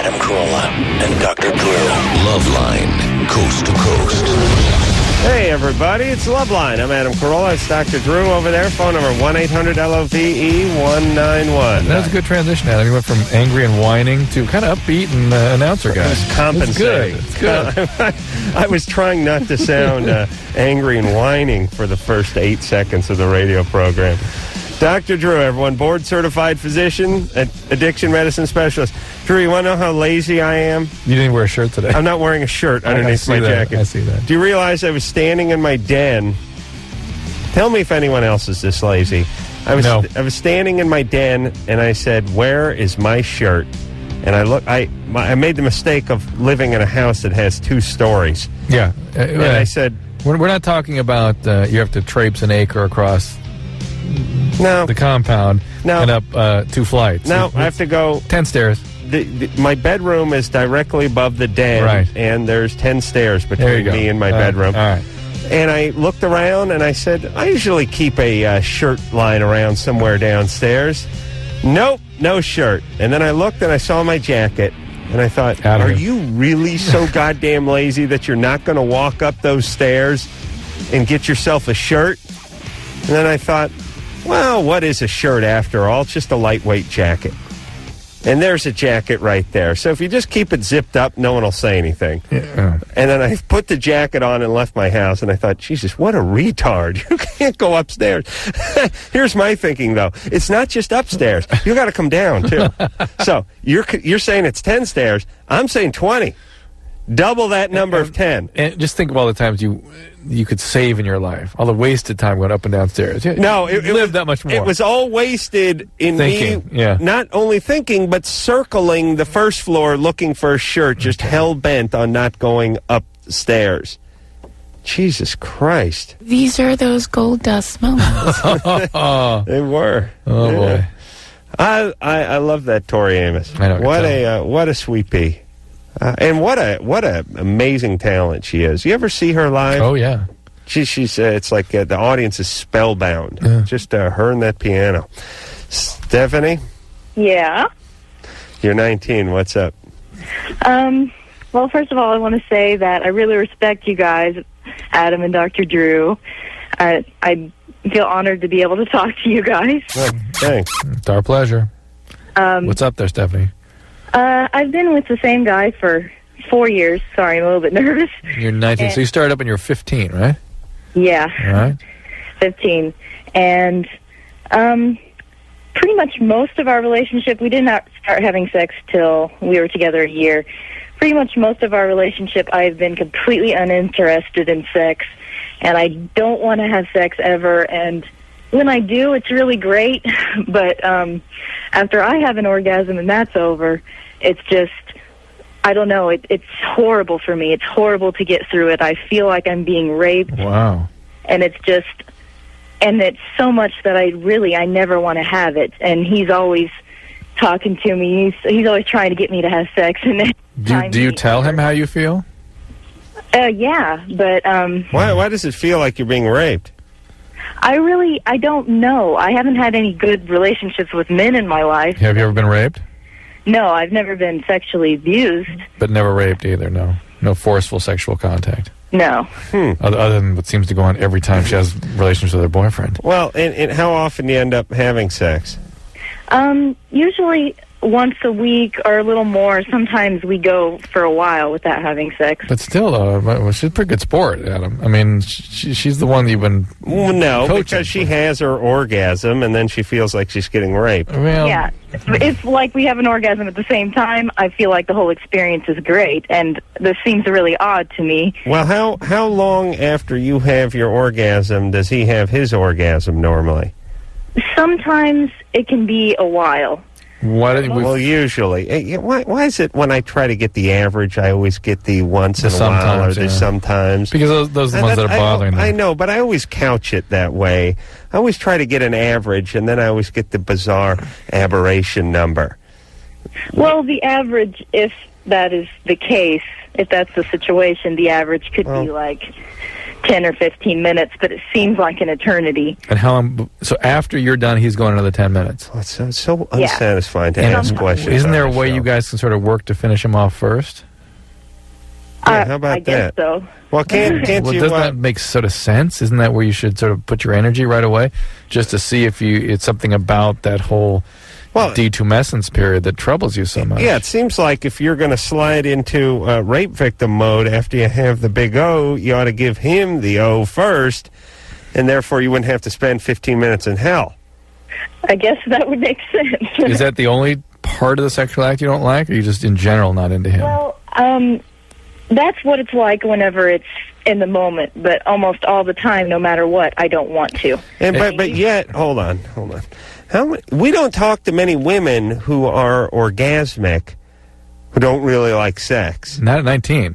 Adam Carolla and Dr. Drew. Loveline, coast to coast. Hey, everybody, it's Loveline. I'm Adam Carolla. It's Dr. Drew over there. Phone number 1-800-LOVE-191. That was a good transition, Adam. You went from angry and whining to kind of upbeat and announcer guy. It's compensating. It's good. I was trying not to sound angry and whining for the first 8 seconds of the radio program. Dr. Drew, everyone, board-certified physician, addiction medicine specialist. Drew, you want to know how lazy I am? You didn't wear a shirt today. I'm not wearing a shirt underneath my jacket. I see that. Do you realize I was standing in my den? Tell me if anyone else is this lazy. I was standing in my den, and I said, "Where is my shirt?" And I made the mistake of living in a house that has 2 stories. Yeah. And I said, We're not talking about you have to traipse an acre across no, the compound and up 2 flights. No, I have to go 10 stairs. My bedroom is directly above the den, right, and there's 10 stairs between me and my bedroom. All right. And I looked around, and I said, I usually keep a shirt lying around somewhere downstairs. Nope, no shirt. And then I looked, and I saw my jacket, and I thought, are you really so goddamn lazy that you're not going to walk up those stairs and get yourself a shirt? And then I thought, well, what is a shirt after all? It's just a lightweight jacket. And there's a jacket right there. So if you just keep it zipped up, no one will say anything. Yeah. And then I put the jacket on and left my house, and I thought, Jesus, what a retard. You can't go upstairs. Here's my thinking, though. It's not just upstairs. You got to come down, too. So you're saying it's 10 stairs. I'm saying 20. Double that number of 10. And just think of all the times you could save in your life. All the wasted time going up and down stairs. No, it lived that much more. It was all wasted in thinking, me, not only thinking, but circling the first floor looking for a shirt, just hell-bent on not going upstairs. Jesus Christ. These are those gold dust moments. They were. Oh, boy. I love that Tori Amos. I know. What a sweet pea. And what a amazing talent she is. You ever see her live? Oh, yeah. She's it's like the audience is spellbound. Yeah. Just her and that piano. Stephanie? Yeah? You're 19. What's up? Well, first of all, I want to say that I really respect you guys, Adam and Dr. Drew. I feel honored to be able to talk to you guys. Well, thanks. It's our pleasure. What's up there, Stephanie? I've been with the same guy for 4 years. Sorry, I'm a little bit nervous. You're 19, so you started up when you were 15, right? Yeah. All right. 15. And pretty much most of our relationship, we did not start having sex till we were together a year. Pretty much most of our relationship, I've been completely uninterested in sex, and I don't want to have sex ever, and when I do, it's really great, but after I have an orgasm and that's over, it's just, I don't know, it's horrible for me. It's horrible to get through it. I feel like I'm being raped. Wow. And it's just, and it's so much that I never want to have it. And he's always talking to me. He's always trying to get me to have sex. And do you tell him how you feel? Yeah, but... Why does it feel like you're being raped? I don't know. I haven't had any good relationships with men in my life. Have you ever been raped? No, I've never been sexually abused. But never raped either, no? No forceful sexual contact? No. Other than what seems to go on every time she has relations with her boyfriend. Well, and how often do you end up having sex? Usually once a week or a little more. Sometimes we go for a while without having sex. But still, she's a pretty good sport, Adam. I mean, she's the one that you've been coaching because she has her orgasm, and then she feels like she's getting raped. Well, yeah. If, like, we have an orgasm at the same time, I feel like the whole experience is great, and this seems really odd to me. Well, how long after you have your orgasm does he have his orgasm normally? Sometimes it can be a while. Well, usually. Why is it when I try to get the average, I always get the once in a while or the sometimes? Because those are the ones that are bothering me. I know, but I always couch it that way. I always try to get an average, and then I always get the bizarre aberration number. Well, the average, if that is the case, if that's the situation, the average could be like 10 or 15 minutes, but it seems like an eternity. And how long? So after you're done, he's going another 10 minutes. Oh, it's so unsatisfying to ask questions. Isn't there a on the way show. you guys can sort of work to finish him off first? Yeah, how about I guess that? so. Well, can't Well, you? doesn't that make sort of sense? Isn't that where you should sort of put your energy right away, just to see if it's something about that whole detumescence period that troubles you so much? Yeah, it seems like if you're going to slide into rape victim mode after you have the big O, you ought to give him the O first, and therefore you wouldn't have to spend 15 minutes in hell. I guess that would make sense. Is that the only part of the sexual act you don't like, or are you just in general not into him? Well, that's what it's like whenever it's in the moment, but almost all the time, no matter what, I don't want to. And but yet, hold on. We don't talk to many women who are orgasmic, who don't really like sex. Not at 19.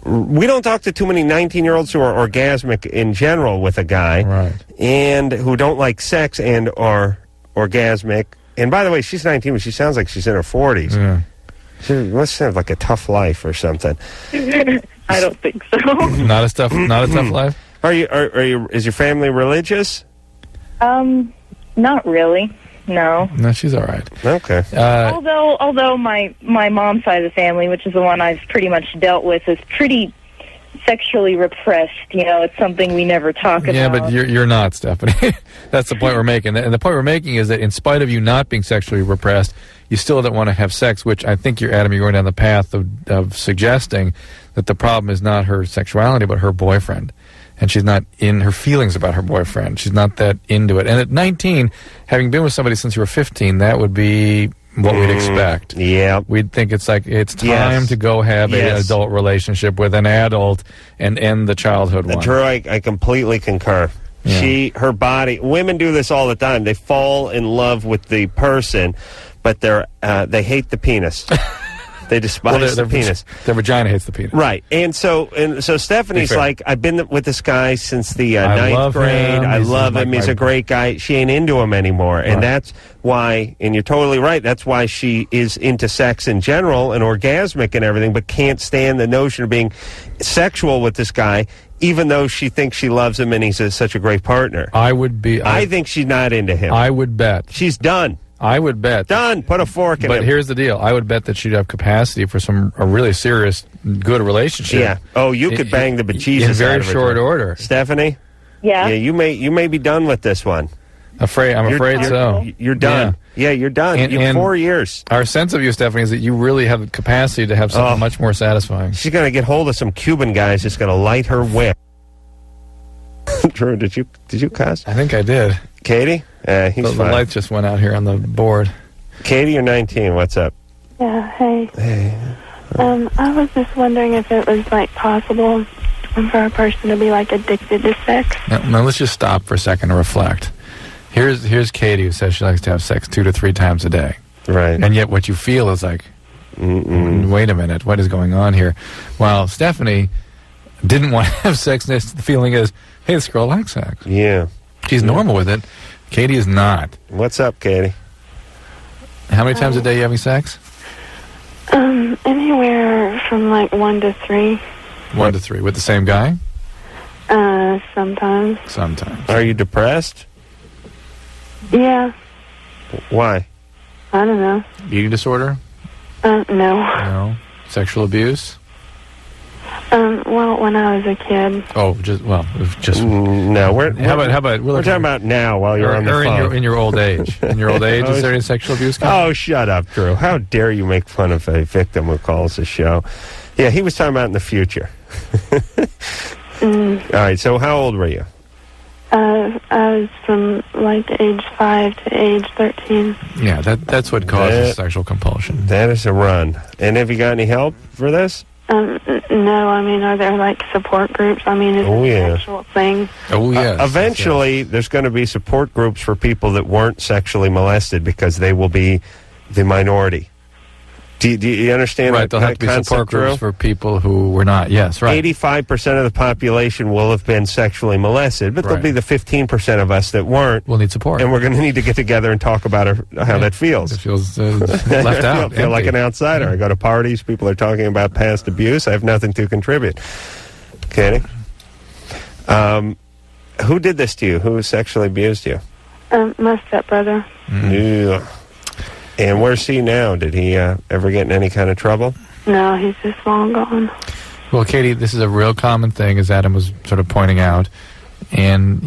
We don't talk to too many 19-year-olds who are orgasmic in general with a guy, right, and who don't like sex and are orgasmic. And by the way, she's 19, but she sounds like she's in her 40s. Yeah. She must have like a tough life or something. I don't think so. Not a tough life. Are you? Is your family religious? Not really. No. No, she's all right. Okay. Although my mom's side of the family, which is the one I've pretty much dealt with, is pretty sexually repressed. It's something we never talk about. Yeah, but you're not, Stephanie. That's the point we're making. And the point we're making is that in spite of you not being sexually repressed, you still don't want to have sex, which I think you're going down the path of suggesting that the problem is not her sexuality, but her boyfriend. And she's not in her feelings about her boyfriend. She's not that into it. And at 19, having been with somebody since you were 15, that would be what we'd expect. Yeah. We'd think it's time to go have an adult relationship with an adult and end the childhood one. Drew, I completely concur. Yeah. Her body, women do this all the time. They fall in love with the person, but they hate the penis. They despise the penis. Their vagina hates the penis. Right. And so Stephanie's like, I've been with this guy since the ninth grade. I love him. He's a great guy. She ain't into him anymore. And that's why, and you're totally right, that's why she is into sex in general and orgasmic and everything, but can't stand the notion of being sexual with this guy, even though she thinks she loves him and he's such a great partner. I think she's not into him. I would bet. She's done. I would bet. Done. Put a fork in it. But here's the deal. I would bet that she'd have capacity for a really serious, good relationship. Yeah. Oh, you could bang the bejesus in very out of her. short order. Stephanie? Yeah. Yeah, you may be done with this one. I'm afraid so. You're done. Yeah, you're done. And 4 years. Our sense of you, Stephanie, is that you really have the capacity to have something much more satisfying. She's going to get hold of some Cuban guys that's going to light her whip. Drew, did you cuss? I think I did. Katie? He's the fine. lights just went out here on the board. Katie, you're 19. What's up? Yeah, hey. Hey. I was just wondering if it was, possible for a person to be, addicted to sex. Now let's just stop for a second and reflect. Here's Katie, who says she likes to have sex 2 to 3 times a day. Right. And yet what you feel is like, wait a minute, what is going on here? While Stephanie didn't want to have sex, the feeling is, hey, this girl likes sex. Yeah. She's normal with it. Katie is not. What's up, Katie? How many times a day are you having sex? Anywhere from 1 to 3. 1 to 3. With the same guy? Sometimes. Sometimes. Are you depressed? Yeah. Why? I don't know. Eating disorder? No. No. Sexual abuse? Well, when I was a kid. Oh, just no. How about we're talking about now while you're on the phone. In your old age. In your old age, is there any sexual abuse? Oh, shut up, Drew! How dare you make fun of a victim who calls the show? Yeah, he was talking about in the future. All right. So, how old were you? I was from age 5 to age 13. Yeah, that's what causes sexual compulsion. That is a run. And have you got any help for this? No, are there support groups? Is it an actual thing? Oh, yeah. Eventually, there's going to be support groups for people that weren't sexually molested because they will be the minority. Do you understand right, that there'll have to be support groups for people who were not. Yes, right. 85% of the population will have been sexually molested, but there'll be the 15% of us that weren't. We'll need support. And we're going to need to get together and talk about how that feels. It feels left out. I feel like an outsider. I go to parties, people are talking about past abuse. I have nothing to contribute. Katie? Who did this to you? Who sexually abused you? My stepbrother. Yeah. And where's he now? Did he ever get in any kind of trouble? No, he's just long gone. Well, Katie, this is a real common thing, as Adam was sort of pointing out. And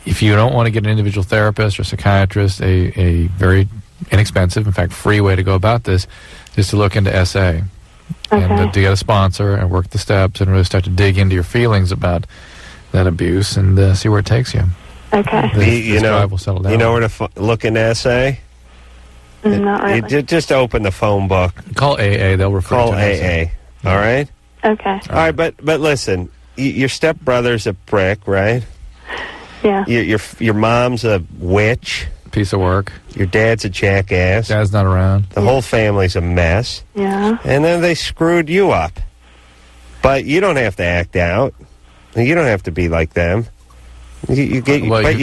if you don't want to get an individual therapist or psychiatrist, a very inexpensive, in fact, free way to go about this is to look into SA. Okay. And to get a sponsor and work the steps and really start to dig into your feelings about that abuse and see where it takes you. Okay. This drive will settle down. You know where to look into SA? Not really. Just open the phone book. Call AA. They'll refer Call to AA. All right? Okay. All right, but listen, your stepbrother's a prick, right? Yeah. Your mom's a witch. Piece of work. Your dad's a jackass. Dad's not around. The whole family's a mess. Yeah. And then they screwed you up. But you don't have to act out. You don't have to be like them. But you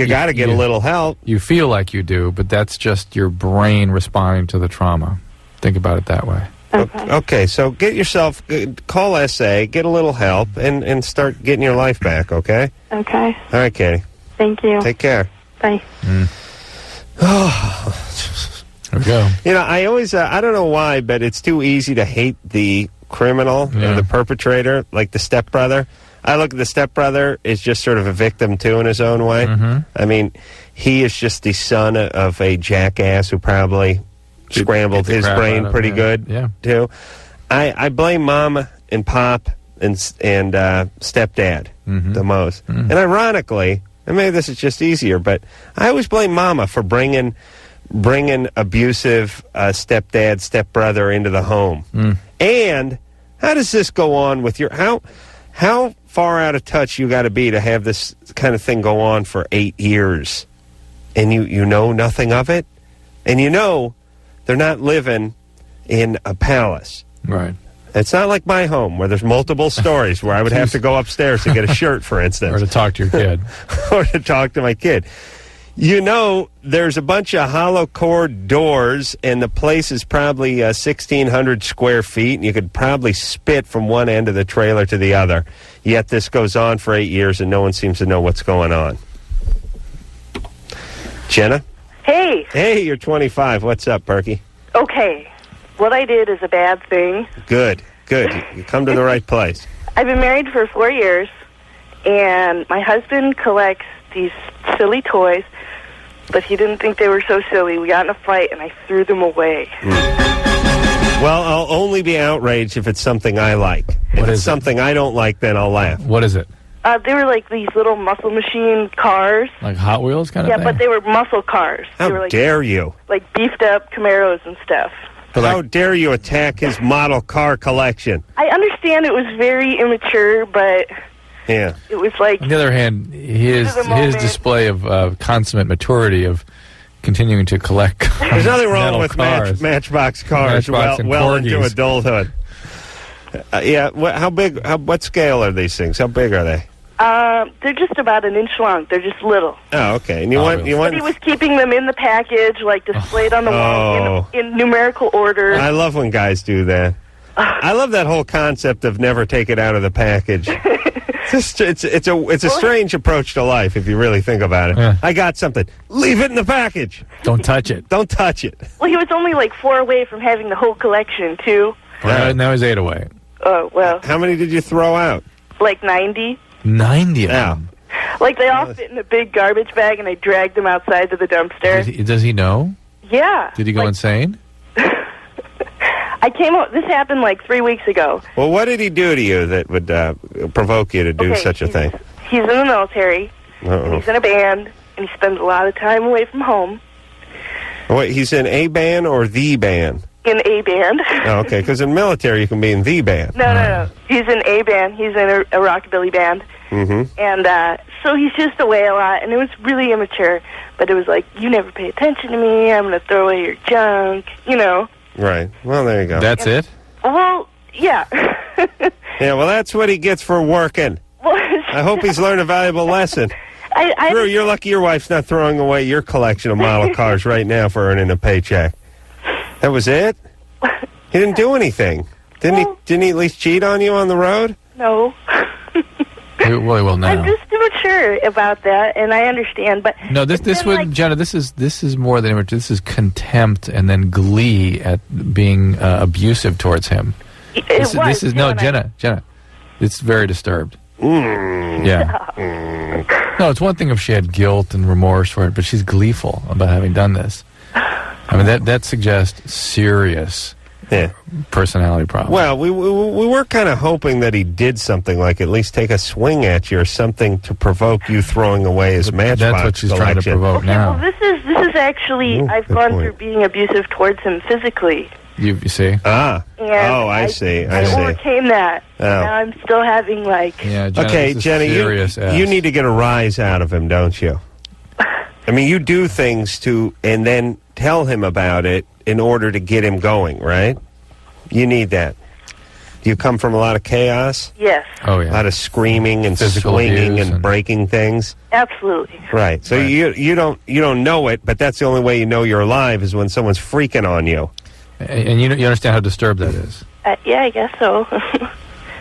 got to get a little help. You feel like you do, but that's just your brain responding to the trauma. Think about it that way. Okay, so get yourself, call SA, get a little help, and start getting your life back, okay? Okay. All right, Katie. Thank you. Take care. Bye. There we go. You know, I always, I don't know why, but it's too easy to hate the criminal or the perpetrator, like the stepbrother. I look at the stepbrother as just sort of a victim, too, in his own way. I mean, he is just the son of a jackass who probably scrambled his brain pretty good, too. I blame Mama and Pop and stepdad the most. And ironically, and maybe this is just easier, but I always blame Mama for bringing abusive stepbrother into the home. And how does this go on with your... How far out of touch you got to be to have this kind of thing go on for 8 years, and you know nothing of it, and you know they're not living in a palace. Right. It's not like my home where there's multiple stories where I would have to go upstairs to get a shirt, for instance. Or to talk to your kid. Or to talk to my kid. You know, there's a bunch of hollow core doors, and the place is probably 1,600 square feet, and you could probably spit from one end of the trailer to the other. Yet this goes on for 8 years, and no one seems to know what's going on. Jenna? Hey. Hey, you're 25. What's up, Perky? Okay. What I did is a bad thing. Good. You come to the right place. I've been married for 4 years, and my husband collects these silly toys, but he didn't think they were so silly. We got in a fight, and I threw them away. Well, I'll only be outraged if it's something I like. If it's something I don't like, then I'll laugh. What is it? They were like these little muscle machine cars. Like Hot Wheels kind of thing? Yeah, but they were muscle cars. How they were like, dare you? Like beefed up Camaros and stuff. How dare you attack his model car collection? I understand it was very immature, but yeah, it was like... On the other hand, his display of consummate maturity of continuing to collect cars. There's nothing wrong with cars. Matchbox cars well into adulthood. How big? What scale are these things? How big are they? They're just about an inch long. They're just little. Oh, okay. And But he was keeping them in the package, like displayed on the wall in numerical order. I love when guys do that. I love that whole concept of never take it out of the package. It's a strange approach to life if you really think about it. Yeah. I got something. Leave it in the package. Don't touch it. Don't touch it. Well, he was only like 4 away from having the whole collection, too. Now he's 8 away. Oh, well. How many did you throw out? Like 90. 90 of them. Like they all fit in a big garbage bag, and I dragged them outside to the dumpster. Does he know? Yeah. Did he go insane? I came up. This happened like 3 weeks ago. Well, what did he do to you that would provoke you to do such a thing? He's in the military. And he's in a band, and he spends a lot of time away from home. Wait, he's in a band or the band? In a band. Oh, okay, because in military you can be in the band. No. He's in a band. He's in a rockabilly band. Mm-hmm. And so he's just away a lot, and it was really immature. But it was like, you never pay attention to me. I'm going to throw away your junk, you know. Right. Well, there you go. That's it? Well, yeah. Yeah, well, that's what he gets for working. I hope he's learned a valuable lesson. Drew, you're lucky your wife's not throwing away your collection of model cars right now for earning a paycheck. That was it? He didn't do anything. Didn't he at least cheat on you on the road? No. He We will now. I'm just immature about that, and I understand. But no, this would Jenna. This is more than immature. This is contempt and then glee at being abusive towards him. This is no, Jenna. It's very disturbed. Yeah. No, it's one thing if she had guilt and remorse for it, but she's gleeful about having done this. I mean, that suggests serious personality problem. Well, we were kind of hoping that he did something like at least take a swing at you or something to provoke you throwing away his Matchbox That's what she's collection. trying to provoke now. Well, this is actually I've gone through being abusive towards him physically. You see? Ah. And I see. I overcame that. Oh. Now I'm still having Yeah, Jenna, okay, this is Jenny, serious you need to get a rise out of him, don't you? I mean, you do things and then tell him about it in order to get him going, right? You need that. Do you come from a lot of chaos? Yes. Oh, yeah. A lot of screaming and Physical swinging abuse and breaking things? Absolutely. Right. So you don't know it, but that's the only way you know you're alive is when someone's freaking on you. And you understand how disturbed that is. Yeah, I guess so.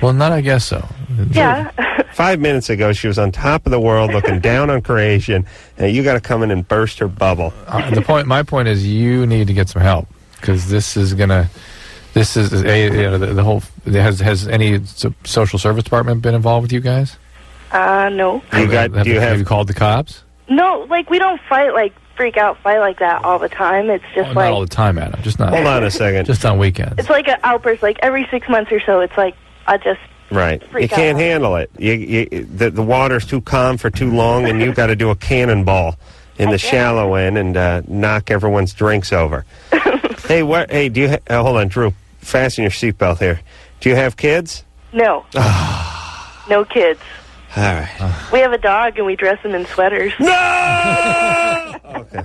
Well, not I guess so. Yeah. 5 minutes ago, she was on top of the world, looking down on creation, and you got to come in and burst her bubble. My point is, you need to get some help because the whole. Has any social service department been involved with you guys? No. Have you called the cops? No, we don't freak out like that all the time. It's just not all the time, Adam. Just not. Hold on a second. Just on weekends. It's like an outburst, every 6 months or so. It's I just right. You freak can't out. handle it. The water's too calm for too long, and you've got to do a cannonball in the shallow end and knock everyone's drinks over. Hey, do you hold on, Drew? Fasten your seatbelt here. Do you have kids? No. No kids. All right. We have a dog, and we dress him in sweaters. No! Okay.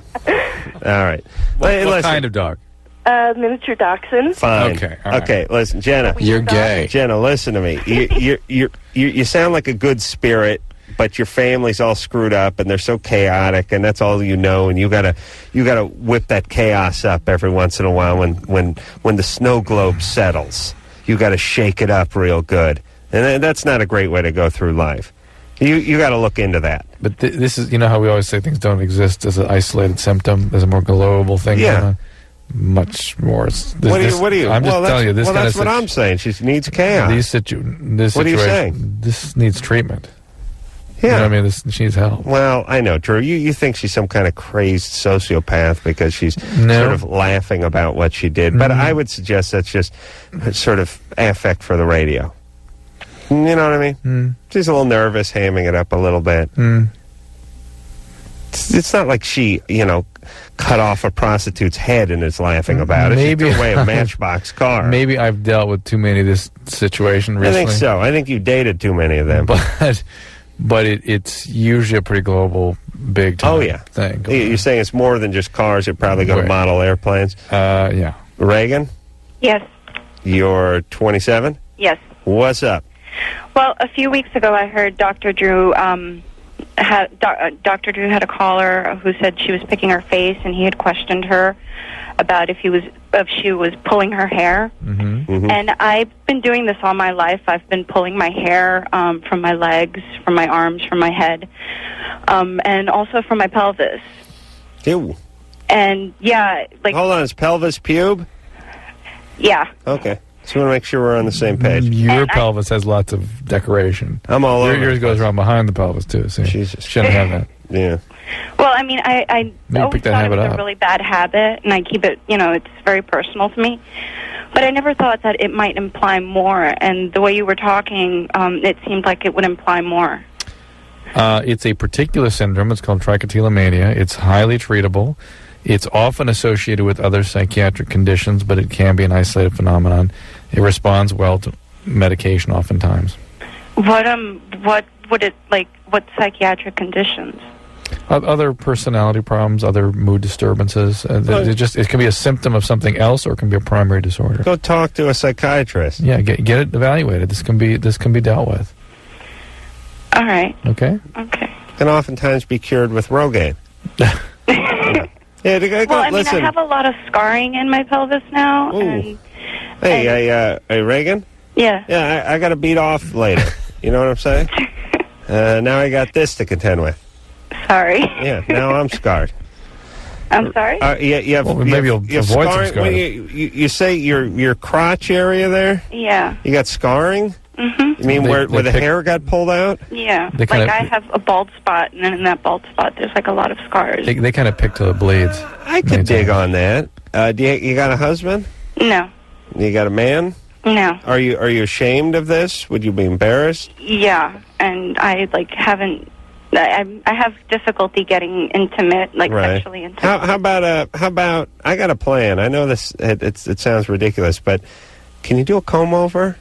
All right. What kind of dog? Miniature dachshund. Fine. Okay. All right. Okay. Listen, Jenna. You're gay. Jenna, listen to me. You sound like a good spirit, but your family's all screwed up, and they're so chaotic, and that's all you know. And you gotta whip that chaos up every once in a while when the snow globe settles. You got to shake it up real good, and that's not a great way to go through life. You got to look into that. But this is, how we always say things don't exist as an isolated symptom, as a more global thing. Yeah. Much more. What do you? I'm just telling you. That's what I'm saying. She needs chaos. What are you saying? This needs treatment. Yeah. You know what I mean? She needs help. Well, I know, Drew. You think she's some kind of crazy sociopath because she's sort of laughing about what she did. But I would suggest that's just sort of affect for the radio. You know what I mean? She's a little nervous, hamming it up a little bit. It's not like she, cut off a prostitute's head and is laughing about it. She threw away a Matchbox car. Maybe I've dealt with too many of this situation recently. I think so. I think you dated too many of them. But it's usually a pretty global, big time thing. You're saying it's more than just cars. It probably go to model airplanes? Yeah. Reagan? Yes. You're 27? Yes. What's up? Well, a few weeks ago, I heard Dr. Drew Dr. Drew had a caller who said she was picking her face, and he had questioned her about if she was pulling her hair. And I've been doing this all my life. I've been pulling my hair from my legs, from my arms, from my head, and also from my pelvis. Ew. And hold on, is pelvis pube? Yeah. Okay. So we want to make sure we're on the same page. Your pelvis has lots of decoration. I'm all over. Yours goes around behind the pelvis too. So Jesus. Shouldn't have that. Yeah. Well, I mean, I always thought it was a really bad habit, and I keep it. It's very personal to me. But I never thought that it might imply more. And the way you were talking, it seemed like it would imply more. It's a particular syndrome. It's called trichotillomania. It's highly treatable. It's often associated with other psychiatric conditions, but it can be an isolated phenomenon. It responds well to medication oftentimes. What would it like? What psychiatric conditions? Other personality problems, other mood disturbances. It can be a symptom of something else, or it can be a primary disorder. Go talk to a psychiatrist. Yeah, get it evaluated. This can be dealt with. All right. Okay. Can oftentimes be cured with Rogaine. Listen. I have a lot of scarring in my pelvis now. Hey, Reagan? Yeah. Yeah, I got to beat off later. You know what I'm saying? Now I got this to contend with. Sorry. Yeah, now I'm scarred. I'm sorry? You have, Well, maybe you'll you have avoid some scarring. scarring. You say your crotch area there? Yeah. You got scarring? Mm-hmm. You mean They where the pick- hair got pulled out? Yeah. They kinda- I have a bald spot, and then in that bald spot, there's like a lot of scars. They kind of pick till it bleeds. I could dig on that. You got a husband? No. You got a man? No. Are you ashamed of this? Would you be embarrassed? Yeah, and I haven't. I have difficulty getting intimate, sexually intimate. How about I got a plan. I know this. It sounds ridiculous, but can you do a comb over?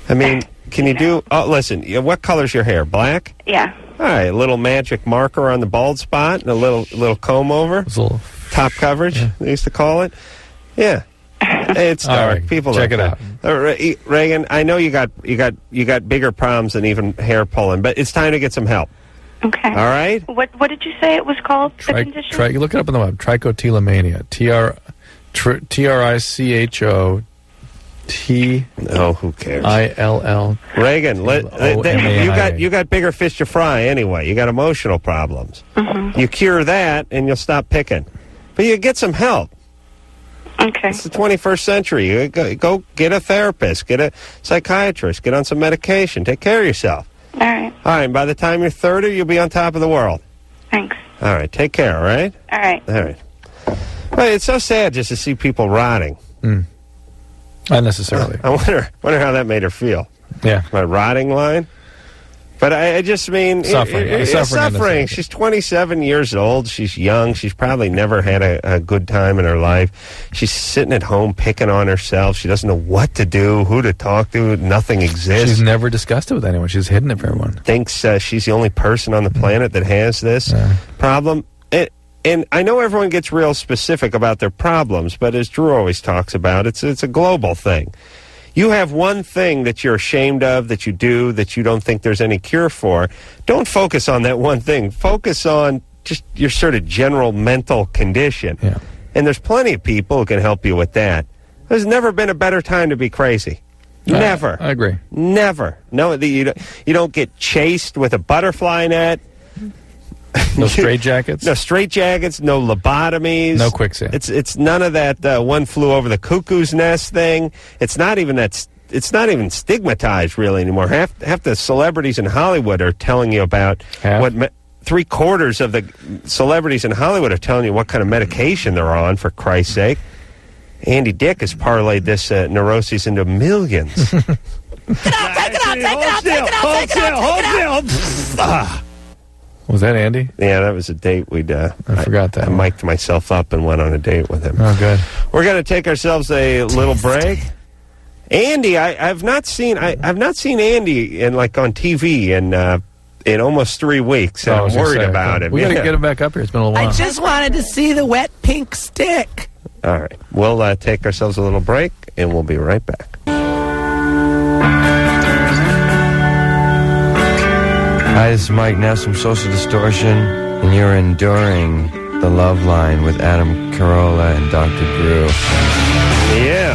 I mean, can you do? Oh, listen. What color's your hair? Black. Yeah. All right. A little magic marker on the bald spot and a little comb over. It's a little Top coverage. They used to call it. Yeah. It's All dark. right, People check don't it care. out. Reagan, I know you got bigger problems than even hair pulling, but it's time to get some help. Okay. All right. What did you say it was called? The condition? You look it up on the web. Trichotillomania. Tricho. Oh, who cares? ILL. Reagan, O-M-A-I-A. you got bigger fish to fry anyway. You got emotional problems. Mm-hmm. You cure that, and you'll stop picking. But you get some help. Okay. It's the 21st century. You go get a therapist, get a psychiatrist, get on some medication, take care of yourself. All right. All right. And by the time you're 30, you'll be on top of the world. Thanks. All right. Take care. All right. All right. All right. Well, it's so sad just to see people rotting. Unnecessarily. I wonder how that made her feel. Yeah. My rotting line. But I just mean Suffering. Suffering. She's 27 years old. She's young. She's probably never had a good time in her life. She's sitting at home picking on herself. She doesn't know what to do, who to talk to. Nothing exists. She's never discussed it with anyone. She's hidden it from everyone. Thinks she's the only person on the planet that has this problem. And I know everyone gets real specific about their problems, but as Drew always talks about, it's a global thing. You have one thing that you're ashamed of, that you do, that you don't think there's any cure for. Don't focus on that one thing. Focus on just your sort of general mental condition. Yeah. And there's plenty of people who can help you with that. There's never been a better time to be crazy. Never. I agree. Never. No, you don't get chased with a butterfly net. No straitjackets? No straitjackets, no lobotomies. No quicksand. It's none of that one flew over the cuckoo's nest thing. It's not even that. It's not even stigmatized really anymore. Half the celebrities in Hollywood are telling you about what 3/4 of the celebrities in Hollywood are telling you what kind of medication they're on, for Christ's sake. Andy Dick has parlayed this neuroses into millions. Take it out. Was that Andy? Yeah, that was a date we'd... I forgot that. I mic'd myself up and went on a date with him. Oh, good. We're going to take ourselves a little break. Andy, I've not seen Andy on TV in almost 3 weeks. I'm worried about him. We got to get him back up here. It's been a little while. I just wanted to see the wet pink stick. All right. We'll take ourselves a little break, and we'll be right back. Hi, this is Mike Ness from Social Distortion, and you're enduring the Loveline with Adam Carolla and Dr. Drew. Yeah.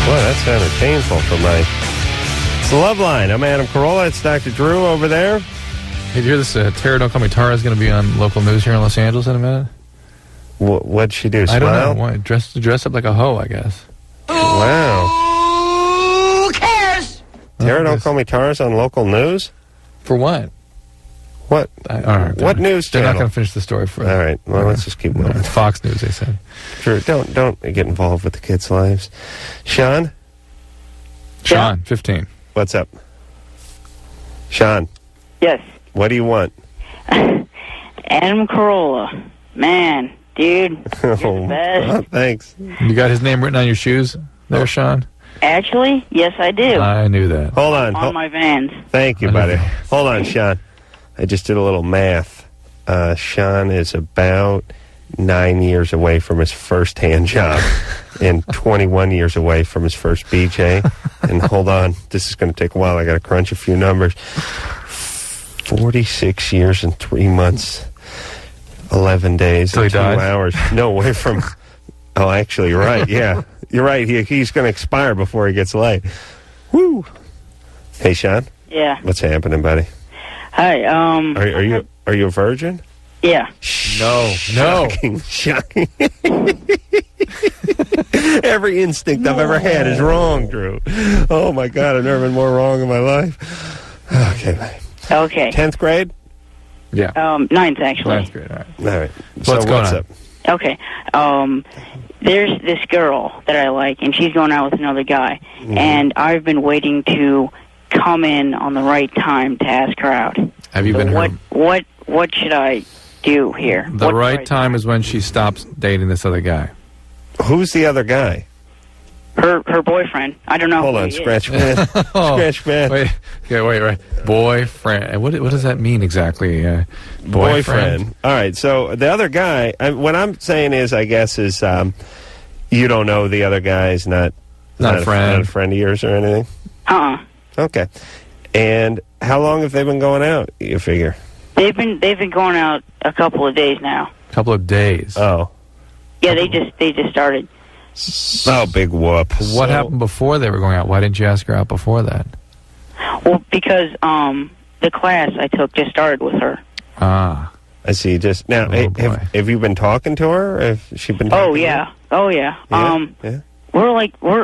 Boy, that sounded painful for Mike. It's the Loveline. I'm Adam Carolla. It's Dr. Drew over there. Hey, did you hear this? Tara Don't Call Me Tara is going to be on local news here in Los Angeles in a minute. What'd she do? Smile? I don't know. Why? Dress up like a hoe, I guess. Wow. Who cares? Tara Don't Call Me Tara's on local news? For what? What? All right. What news They're channel? not going to finish the story for. All right. Well, let's just keep moving. Fox News, they said. Drew, don't get involved with the kids' lives. Sean, 15. what's up? Sean. Yes. What do you want? Adam Carolla. Man, dude. You're the best. Thanks. You got his name written on your shoes there, Sean? Actually, yes, I do. I knew that. Hold on. On my Vans. Thank you, buddy. Hold on, Sean. I just did a little math. Sean is about 9 years away from his first hand job and 21 years away from his first BJ. And hold on, this is going to take a while. I got to crunch a few numbers. 46 years and 3 months, 11 days, Till and he 2 dies? hours. No, away from... Oh, actually, you're right. Yeah, you're right. He's going to expire before he gets laid. Woo. Hey, Sean. Yeah. What's happening, buddy? Hi. Are you a virgin? Yeah. No. Shocking. Every instinct I've ever had is wrong, Drew. Oh my God, I've never been more wrong in my life. Okay, buddy. Okay. 10th grade? Yeah. 9th, actually. 9th grade, all right. All right. What's going on? Up? Okay. There's this girl that I like, and she's going out with another guy. Mm-hmm. And I've been waiting to come in on the right time to ask her out. Have you been What should I do here? The right time is when she stops dating this other guy. Who's the other guy? Her boyfriend. I don't know. Hold on, scratch man. Scratch man. Wait. Boyfriend. And what does that mean exactly? Boyfriend. All right. So the other guy. What I'm saying is, I guess, is you don't know the other guy is not a friend. Not a friend of yours or anything. Okay. And how long have they been going out? You figure? They've been going out a couple of days now. A couple of days. Oh. Yeah, they just started. Oh, big whoop. What happened before they were going out? Why didn't you ask her out before that? Well, because the class I took just started with her. Ah. I see. Just now, have you been talking to her? Have she been talking to her? Oh, yeah. Yeah? We're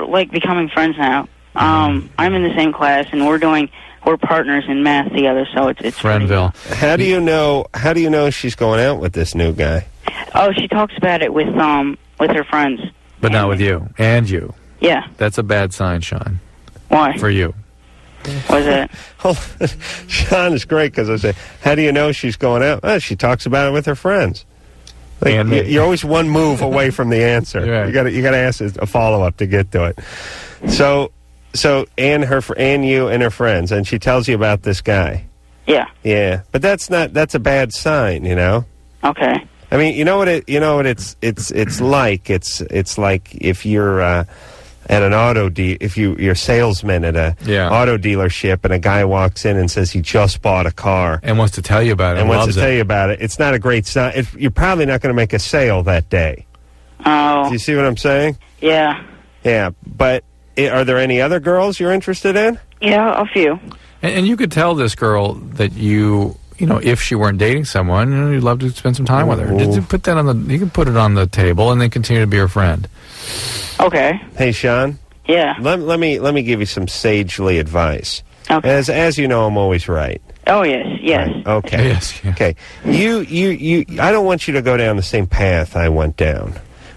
like becoming friends now. I'm in the same class, and we're partners in math together, so it's Friendville. How do you know she's going out with this new guy? Oh, she talks about it with her friends. But not with you. And you. Yeah. That's a bad sign, Sean. Why? For you. What's that? Sean is great because I say, how do you know she's going out? Oh, she talks about it with her friends. Like, you're always one move away from the answer. Right. You got to ask a follow-up to get to it. So Ann you and her friends, and she tells you about this guy. Yeah. Yeah, but that's a bad sign, you know. Okay. I mean, you know what it's like. It's like if you're at an you're a salesman at a auto dealership, and a guy walks in and says he just bought a car and wants to tell you about it. It's not a great sign. You're probably not going to make a sale that day. Oh. Do you see what I'm saying? Yeah. Yeah, but are there any other girls you're interested in? Yeah, a few. And you could tell this girl that you know, if she weren't dating someone, you'd love to spend some time with her. You put that you can put it on the table and then continue to be her friend. Okay. Hey, Sean. Yeah. Let me give you some sagely advice. Okay. As you know, I'm always right. Oh yes. Right. Okay. Yes. Okay. You. I don't want you to go down the same path I went down,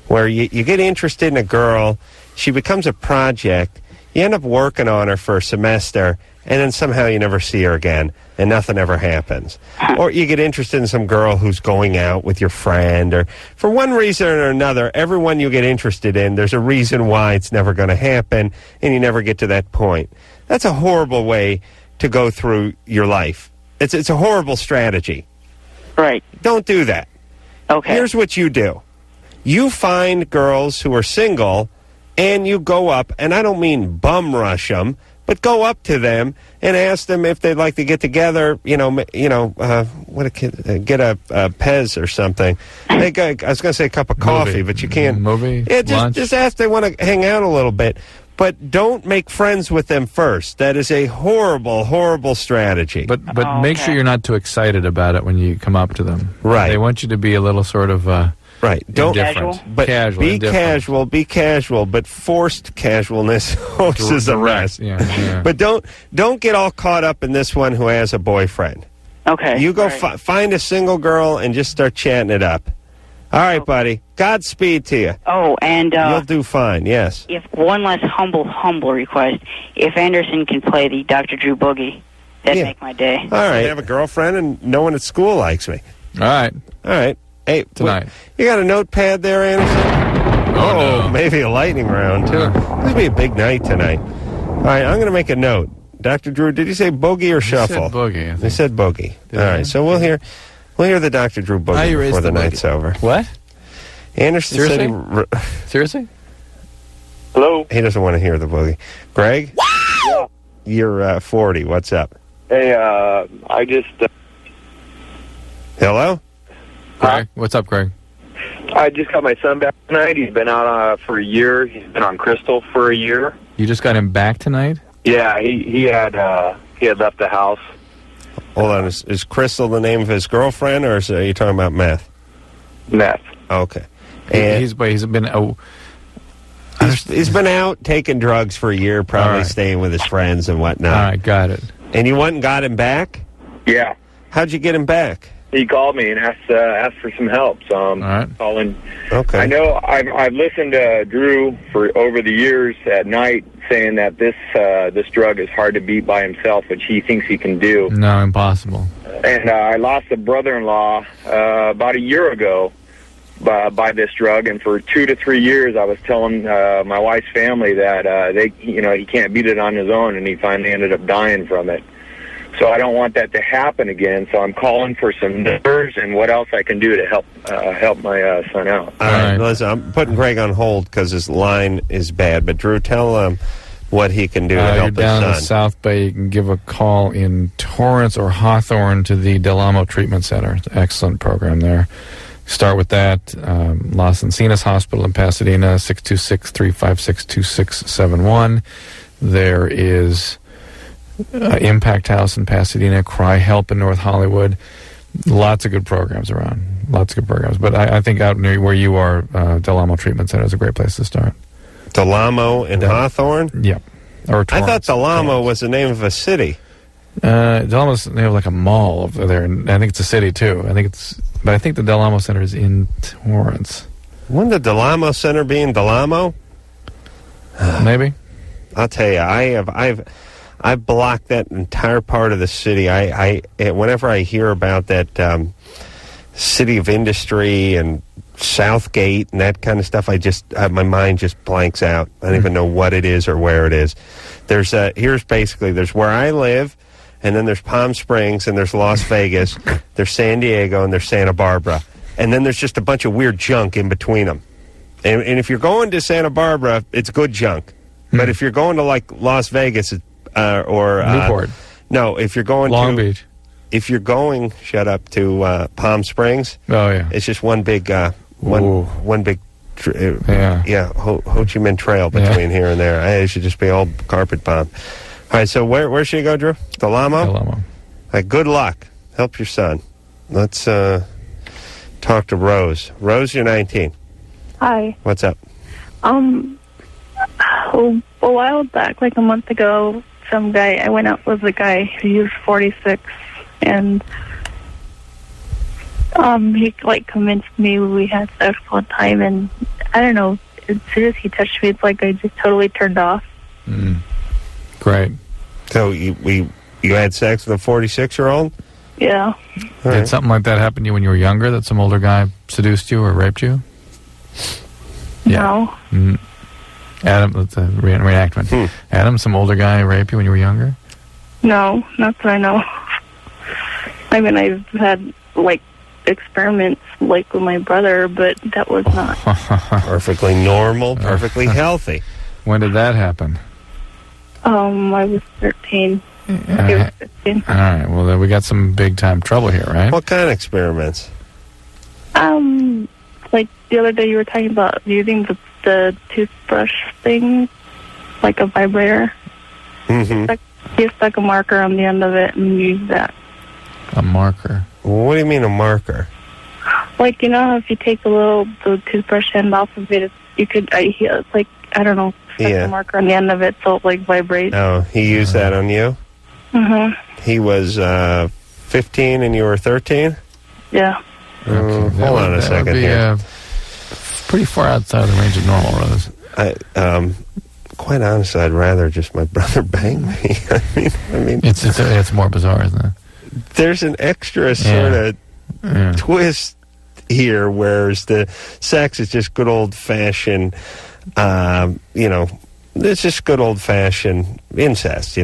where you get interested in a girl, she becomes a project, you end up working on her for a semester, and then somehow you never see her again, and nothing ever happens. Or you get interested in some girl who's going out with your friend, or for one reason or another, everyone you get interested in, there's a reason why it's never going to happen, and you never get to that point. That's a horrible way to go through your life. It's a horrible strategy. Right. Don't do that. Okay. Here's what you do. You find girls who are single, and you go up, and I don't mean bum rush them, but go up to them and ask them if they'd like to get together. Get a Pez or something. I was going to say a cup of coffee, but you can't. Movie. Yeah, Lunch. just ask if they want to hang out a little bit, but don't make friends with them first. That is a horrible, horrible strategy. But make sure you're not too excited about it when you come up to them. Right. They want you to be a little sort of. Right. Don't casual. But casual, be casual, but forced casualness is a rest. Yeah. But don't get all caught up in this one who has a boyfriend. Okay. You go find a single girl and just start chatting it up. All right, buddy. Godspeed to you. Oh, and you'll do fine. Yes. If one last humble request, if Anderson can play the Dr. Drew Boogie, that'd make my day. All right. I have a girlfriend and no one at school likes me. All right. Hey, tonight. You got a notepad there, Anderson? No. Maybe a lightning round, too. This will be a big night tonight. All right, I'm going to make a note. Dr. Drew, did you say boogie or shuffle? Said boogie. They said boogie. All right, so we'll hear the Dr. Drew boogie before the night's over. What? Anderson Seriously? said Seriously? Hello? He doesn't want to hear the boogie. Greg? Yeah. You're 40. What's up? Hey, I just... Hello? Greg? What's up, Greg? I just got my son back tonight. He's been out for a year. He's been on crystal for a year. You just got him back tonight? Yeah, he had he had left the house. Hold on, is Crystal the name of his girlfriend, or are you talking about meth? Meth. Okay. And he's been he's been out taking drugs for a year, probably staying with his friends and whatnot. All right, got it. And you went and got him back? Yeah. How'd you get him back? He called me and asked for some help, so I'm calling. Okay. I know I've listened to Drew for over the years at night saying that this drug is hard to beat by himself, which he thinks he can do. No, impossible. And I lost a brother-in-law about a year ago by this drug, and for 2 to 3 years I was telling my wife's family that he can't beat it on his own, and he finally ended up dying from it. So I don't want that to happen again. So I'm calling for some numbers and what else I can do to help my son out. All right, listen, I'm putting Greg on hold because his line is bad. But Drew, tell what he can do to help you're his down son. in the South Bay. You can give a call in Torrance or Hawthorne to the Del Amo Treatment Center. It's an excellent program there. Start with that. Las Encinas Hospital in Pasadena, 626-356-2671. There is Impact House in Pasadena, Cry Help in North Hollywood. Lots of good programs around. Lots of good programs. But I think out near where you are, Del Amo Treatment Center is a great place to start. Del Amo in Hawthorne? Yep. Or Torrance. I thought Del Amo was the name of a city. Del Amo's they have like a mall over there, and I think it's a city too. But I think the Del Amo Center is in Torrance. Wouldn't the Del Amo Center be in Del Amo? Maybe. I'll tell you, I've blocked that entire part of the city. Whenever I hear about that city of industry and Southgate and that kind of stuff, my mind just blanks out. I don't even know what it is or where it is. There's where I live, and then there's Palm Springs, and there's Las Vegas, there's San Diego, and there's Santa Barbara, and then there's just a bunch of weird junk in between them. And if you're going to Santa Barbara, it's good junk. But if you're going to like Las Vegas, Newport. No, if you're going Long Beach. If you're going, to Palm Springs. Oh yeah, it's just one big one big Ho Chi Minh Trail between here and there. It should just be all carpet bomb. All right, so where should you go, Drew? Del Amo? Del Amo. All right, good luck. Help your son. Let's talk to Rose. Rose, you're 19. Hi. What's up? A while back, like a month ago, some guy, I went out with a guy who was 46, and he convinced me we had sex one time, and I don't know, as soon as he touched me, it's like I just totally turned off. Great. So you had sex with a 46-year-old? Yeah. Did something like that happen to you when you were younger, that some older guy seduced you or raped you? No. Adam, that's a reenactment. Adam, some older guy raped you when you were younger? No, not that I know. I mean, I've had, experiments, with my brother, but that was not... Perfectly normal, perfectly healthy. When did that happen? I was 13. He was 15. All right, well, then we got some big-time trouble here, right? What kind of experiments? The other day you were talking about using the toothbrush thing, like a vibrator. Mm-hmm. You stuck a marker on the end of it and used that. A marker? What do you mean a marker? If you take the toothbrush end off of it, you could, stuck a marker on the end of it so it, vibrates. Oh, he used that on you? Mm-hmm. He was 15 and you were 13? Yeah. Okay, hold on a second here. Pretty far outside of the range of normal, Rose. Quite honestly, I'd rather just my brother bang me. I mean, it's more bizarre, isn't it? There's an extra sort of twist here, whereas the sex is just good old fashioned. It's just good old fashioned incest.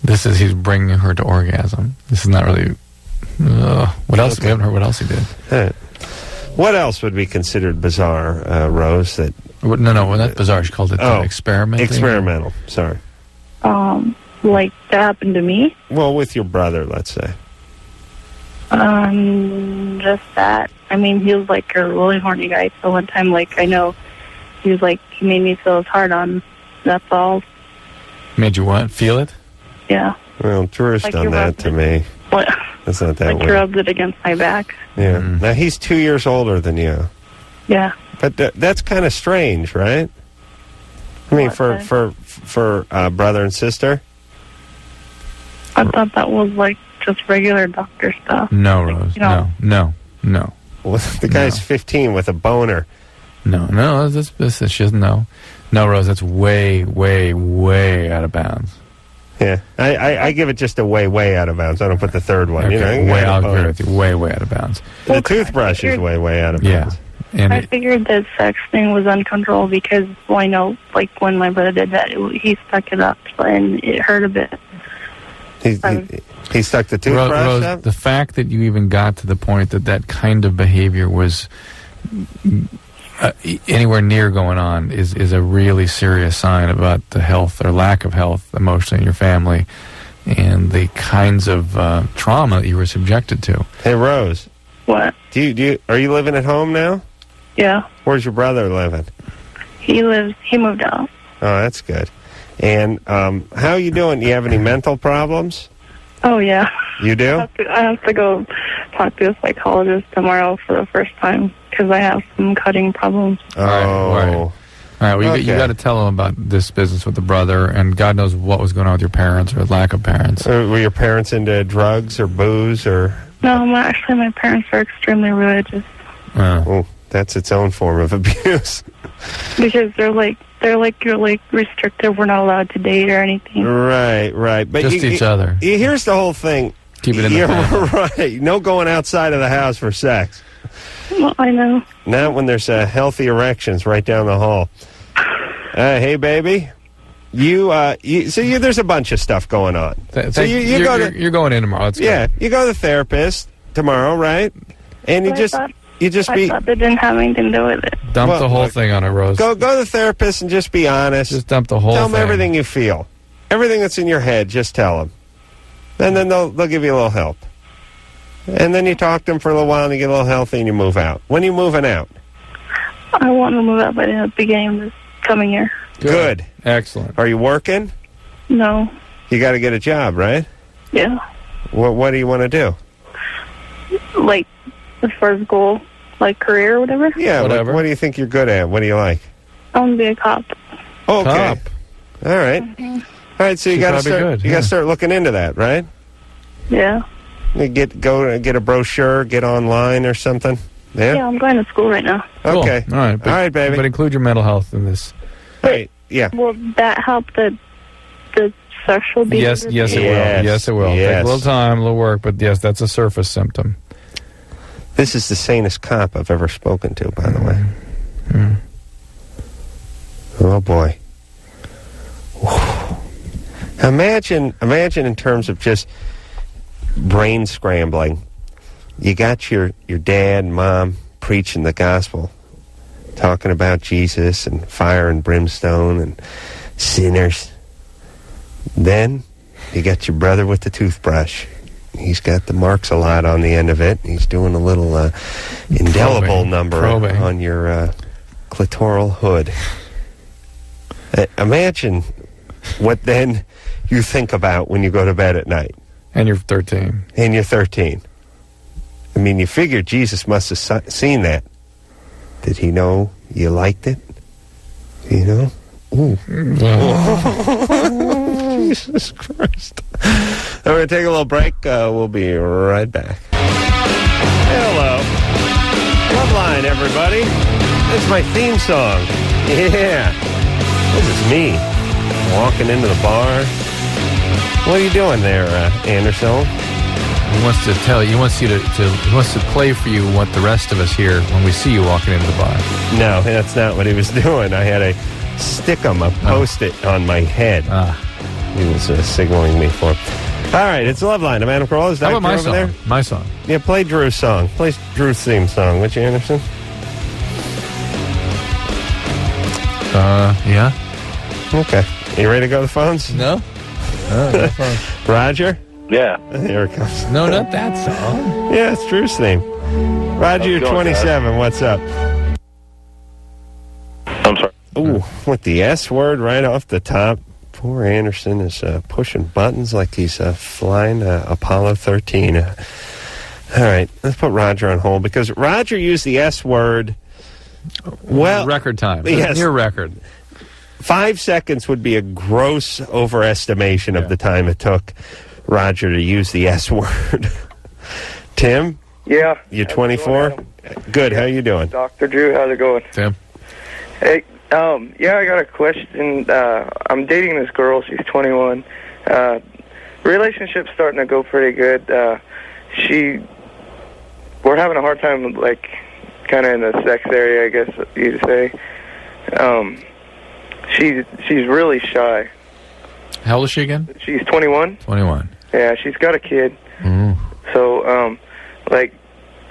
This is he's bringing her to orgasm. This is not really. What else? Okay. We haven't heard what else he did. Right. What else would be considered bizarre, Rose? That no, not bizarre. She called it experimental. Experimental. Sorry. That happened to me. Well, with your brother, let's say. Just that. I mean, he was a really horny guy. So one time, I know he was he made me feel his heart on. That's all. Made you what? Feel it? Yeah. Well, Drew's Like done you that rubbed to it. me. What? That's not that Like weird. you rubbed it against my back. Yeah. Now, he's 2 years older than you. Yeah. But that's kind of strange, right? I mean, What, for brother and sister? I thought that was like just regular doctor stuff. No, Rose. you know. No. Well, the guy's 15 with a boner. No, this she doesn't know. No, Rose, that's way, way, way out of bounds. Yeah. I give it just a way out of bounds. I don't put the third one. Okay, You know, I'll agree with you. Way out of bounds. The toothbrush is way out of bounds. And I figured that sex thing was uncontrollable because, well, I know, like, when my brother did that, he stuck it up, and it hurt a bit. He stuck the toothbrush Rose, up? the fact that you even got to the point that kind of behavior was anywhere near going on is a really serious sign about the health or lack of health emotionally in your family and the kinds of trauma that you were subjected to. Hey, Rose. What? Are you living at home now? Yeah. Where's your brother living? He moved out. Oh, that's good. And how are you doing? Do you have any mental problems? Oh, yeah. You do? I have to go talk to a psychologist tomorrow for the first time because I have some cutting problems. Oh. All right. Well, you got to tell him about this business with the brother, and God knows what was going on with your parents or lack of parents. Were your parents into drugs or booze or? No, actually, my parents are extremely religious. Oh, that's its own form of abuse. Because they're like you're like restricted. We're not allowed to date or anything. Right. But Just each other. Here's the whole thing. Keep it in the family. Right. No going outside of the house for sex. Well, I know. Not when there's healthy erections right down the hall. Hey, baby. There's a bunch of stuff going on. You're going in tomorrow. That's good. You go to the therapist tomorrow, right? And I thought they didn't have anything to do with it. Dump the whole thing on her, Rose. Go to the therapist and just be honest. Just dump the whole thing. Tell thing. them everything you feel. Everything that's in your head, just tell them. And then they'll give you a little help. And then you talk to them for a little while and you get a little healthy and you move out. When are you moving out? I want to move out by the beginning of this coming year. Good. Excellent. Are you working? No. You got to get a job, right? Yeah. What do you want to do? Like, as far as goal, like career or whatever? Yeah, whatever. What do you think you're good at? What do you like? I want to be a cop. Okay. Cop. All right. All right, so you got to start. You got to start looking into that, right? Yeah. You get a brochure, get online or something. Yeah, I'm going to school right now. Okay. Cool. All right. All right, baby. But include your mental health in this. Right. Yeah. Will that help the sexual behavior? Yes, it will. Yes, it will. Yes. Take a little time, a little work, but yes, that's a surface symptom. This is the sanest cop I've ever spoken to, by the way. Mm. Oh boy. Imagine in terms of just brain scrambling. You got your dad and mom preaching the gospel, talking about Jesus and fire and brimstone and sinners. Then you got your brother with the toothbrush. He's got the marks a lot on the end of it. He's doing a little indelible number on your clitoral hood. Imagine what then you think about when you go to bed at night. And you're 13. And you're 13. I mean, you figure Jesus must have seen that. Did he know you liked it? You know? Ooh. Jesus Christ. We're going to take a little break. We'll be right back. Hello. Loveline, everybody. This is my theme song. Yeah. This is me walking into the bar. What are you doing there, Anderson? He wants to tell you. He wants you he wants to play for you what the rest of us hear when we see you walking into the bar. No, that's not what he was doing. I had a stick-em, a post-it on my head. He was signaling me for. All right, it's Loveline. I'm Adam Carolla. How about my over song? there? My song. Yeah, play Drew's song. Play Drew's theme song, would you, Anderson? Yeah. Okay. You ready to go to the phones? No. No phones. Roger? Yeah. Here it comes. No, not that song. Yeah, it's Drew's theme. Roger, you're 27. What's up? I'm sorry. Ooh, with the S word right off the top. Poor Anderson is pushing buttons like he's flying Apollo 13. All right, let's put Roger on hold because Roger used the S word. Well, record time. Yes. Near record. 5 seconds would be a gross overestimation of the time it took Roger to use the S word. Tim? Yeah. You're 24? Good. How you doing? Dr. Drew, how's it going? Tim? Hey, yeah, I got a question. I'm dating this girl. She's 21. Relationship's starting to go pretty good. We're having a hard time, like, kind of in the sex area, I guess you'd say. She's really shy. How old is she again? She's 21. 21. Yeah, she's got a kid. Mm. So, like,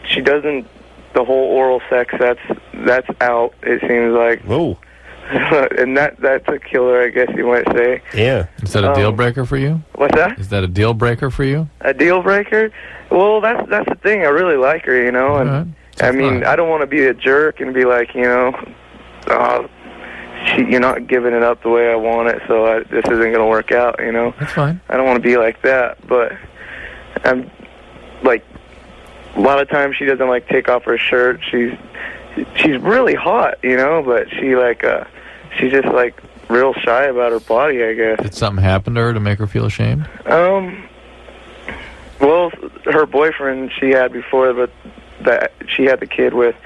she doesn't. The whole oral sex, that's out. It seems like. Ooh. And that's a killer, I guess you might say. Yeah. Is that a deal breaker for you? What's that? Is that a deal breaker for you? A deal breaker? Well, that's the thing. I really like her, you know. And Right. I mean, I don't want to be a jerk and be like, you know, you're not giving it up the way I want it, so this isn't going to work out, you know. That's fine. I don't want to be like that, but I'm like, a lot of times she doesn't like take off her shirt. She's really hot, you know, but she's just like real shy about her body, I guess. Did something happen to her to make her feel ashamed? Well, her boyfriend she had before, but that she had the kid with,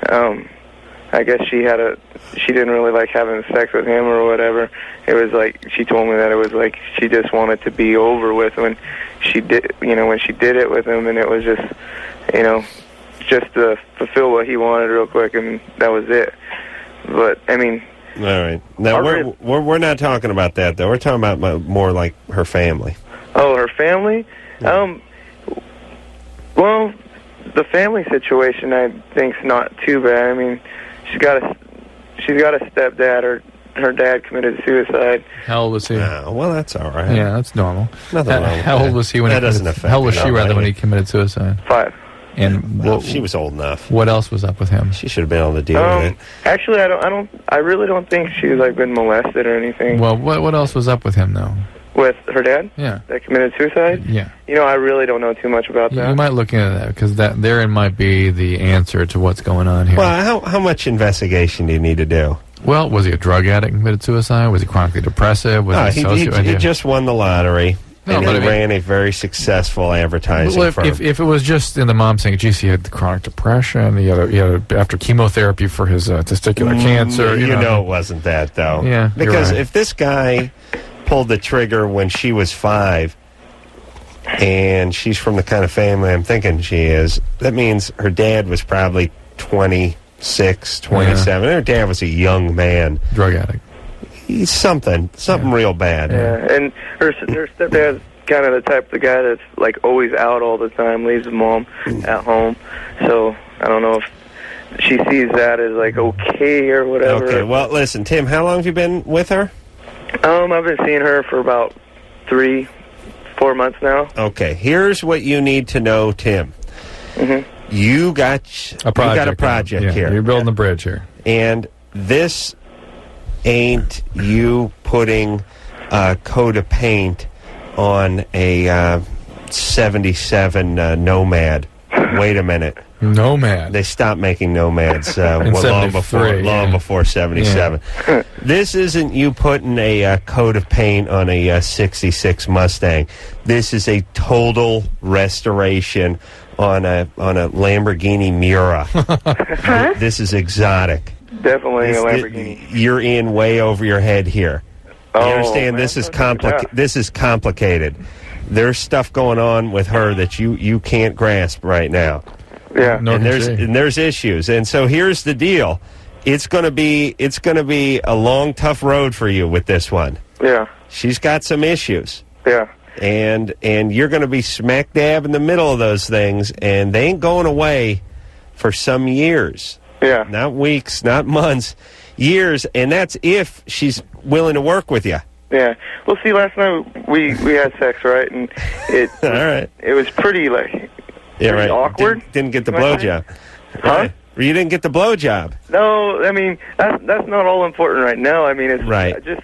I guess she didn't really like having sex with him or whatever. It was like, she told me that it was like she just wanted to be over with when she did it with him, and it was just, you know, just to fulfill what he wanted real quick, and that was it. But I mean, all right. Now we're not talking about that though. We're talking about more like her family. Oh, her family? Yeah. Well, the family situation I think's not too bad. I mean, she's got a stepdad. Her dad committed suicide. How old was he? Well, that's all right. Yeah, that's normal. Nothing wrong with How that. old was he when That he doesn't committed, affect How old was me. she No, rather when I- he committed suicide? 5. And Well, she was old enough. What else was up with him? She should have been able to deal with it. Actually, I really don't think she's like been molested or anything. Well, what else was up with him though? With her dad? Yeah. That committed suicide? Yeah. You know, I really don't know too much about that. You might look into that because that therein might be the answer to what's going on here. Well, how much investigation do you need to do? Well, was he a drug addict and committed suicide? Was he chronically depressive? Was he he just won the lottery. No, and but he I mean- ran a very successful advertising Well, firm. if it was just in the mom saying, geez, he had chronic depression, he had after chemotherapy for his testicular cancer. You know it wasn't that, though. Yeah, you're because right. if this guy pulled the trigger when she was 5, and she's from the kind of family I'm thinking she is, that means her dad was probably 26, 27. Her dad was a young man. Drug addict. He's something real bad. Yeah, and her stepdad's kind of the type of guy that's like always out all the time, leaves his mom at home. So I don't know if she sees that as like okay or whatever. Okay, well, listen, Tim, how long have you been with her? I've been seeing her for about 3-4 months now. Okay, here's what you need to know, Tim. Mm-hmm. You got a project here. You're building a bridge here. And this ain't you putting a coat of paint on a 77 Nomad. Wait a minute. Nomad. They stopped making Nomads In long 73, before 77. Yeah. This isn't you putting a coat of paint on a 66 Mustang. This is a total restoration on a Lamborghini Miura. This is exotic. Definitely a Lamborghini. You're in way over your head here. You understand? Man, This is complicated. There's stuff going on with her that you can't grasp right now. Yeah, and there's issues. And so here's the deal: it's going to be a long, tough road for you with this one. Yeah, she's got some issues. Yeah, and you're going to be smack dab in the middle of those things, and they ain't going away for some years. Yeah, not weeks, not months, years, and that's if she's willing to work with you. Yeah. Well, see, last night we had sex, right? And it all right. It was pretty like Yeah, right. awkward. Didn't get the blowjob. Huh? Or you didn't get the blowjob. No, I mean, that's not all important right now. I mean, it's just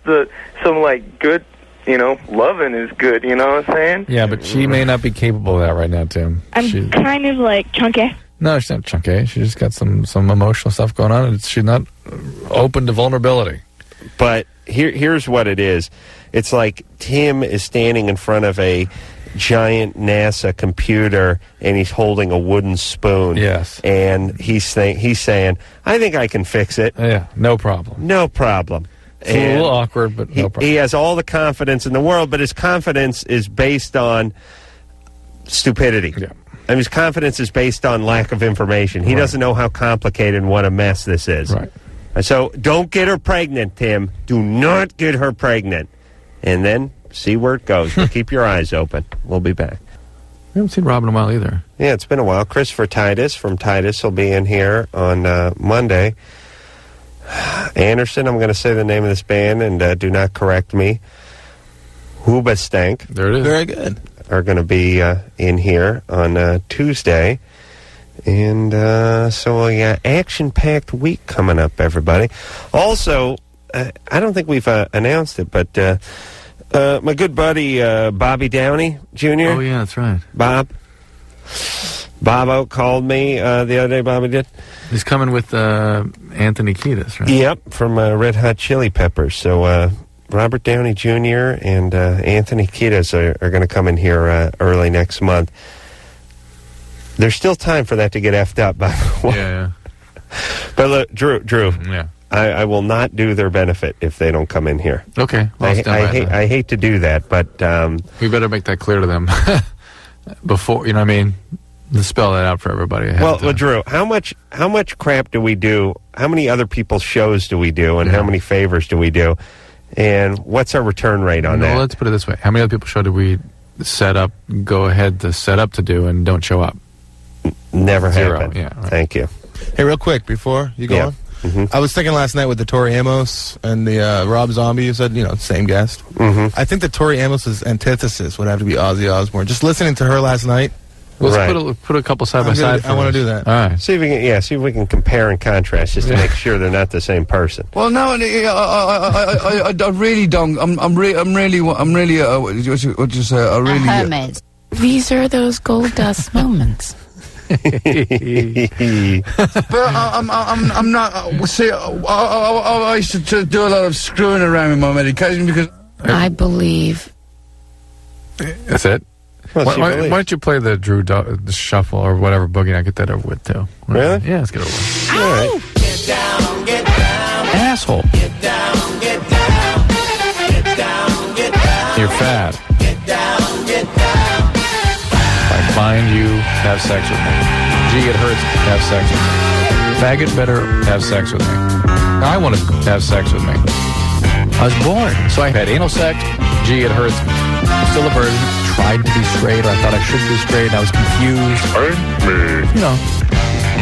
some like good, loving is good, you know what I'm saying? Yeah, but she may not be capable of that right now, Tim. I'm kind of like chunky. No, she's not chunky. She just got some emotional stuff going on, and she's not open to vulnerability. But here's what it is. It's like Tim is standing in front of a giant NASA computer, and he's holding a wooden spoon. Yes. And he's saying, I think I can fix it. Yeah, no problem. No problem. It's a little awkward, but no problem. He has all the confidence in the world, but his confidence is based on stupidity. Yeah. I mean, his confidence is based on lack of information. He doesn't know how complicated and what a mess this is. Right. So don't get her pregnant, Tim. Do not get her pregnant. And then see where it goes. But keep your eyes open. We'll be back. We haven't seen Rob in a while either. Yeah, it's been a while. Christopher Titus from Titus will be in here on Monday. Anderson, I'm going to say the name of this band, and do not correct me. Hoobastank. There it is. Very good. Are going to be in here on Tuesday. And so, action-packed week coming up, everybody. Also, I don't think we've announced it, but my good buddy Bobby Downey Jr. Oh, yeah, that's right. Bobo called me the other day, Bobby did. He's coming with Anthony Kiedis, right? Yep, from Red Hot Chili Peppers. So Robert Downey Jr. and Anthony Kiedis are going to come in here early next month. There's still time for that to get effed up, by the way. Yeah. But look, Drew. Yeah. I will not do their benefit if they don't come in here. Okay. Well, I hate to do that, but we better make that clear to them before. You know what I mean? Let's spell that out for everybody. Well, Drew, how much crap do we do? How many other people's shows do we do, and how many favors do we do? And what's our return rate on that? Well, let's put it this way: how many other people's show do we go ahead to set up to do and don't show up? Never Zero. happened. Yeah. Right. Thank you. Hey, real quick before you go on. Mm-hmm. I was thinking last night with the Tori Amos and the Rob Zombie, you said, same guest. Mm-hmm. I think that Tori Amos's antithesis would have to be Ozzy Osbourne. Just listening to her last night. Let's put a couple side by side. I want to do that. All right. See if we can compare and contrast just to make sure they're not the same person. Well, no, I really don't. I'm really. What you say? I really. Hermes. These are those gold dust moments. But I'm not. See, I used to do a lot of screwing around with my medication because I believe. That's it. Well, why don't you play the Drew the shuffle or whatever boogie? I get that over with too. Really? Yeah, let's get over with. All right. Get down. Asshole. Get down. Get down. You're fat. Get down. If I find you, have sex with me. Gee, it hurts. Have sex with me. Faggot, better have sex with me. I want to have sex with me. I was born, so I had anal sex. Gee, it hurts. I'm still a virgin. Tried to be straight, or I thought I should be straight. I was confused.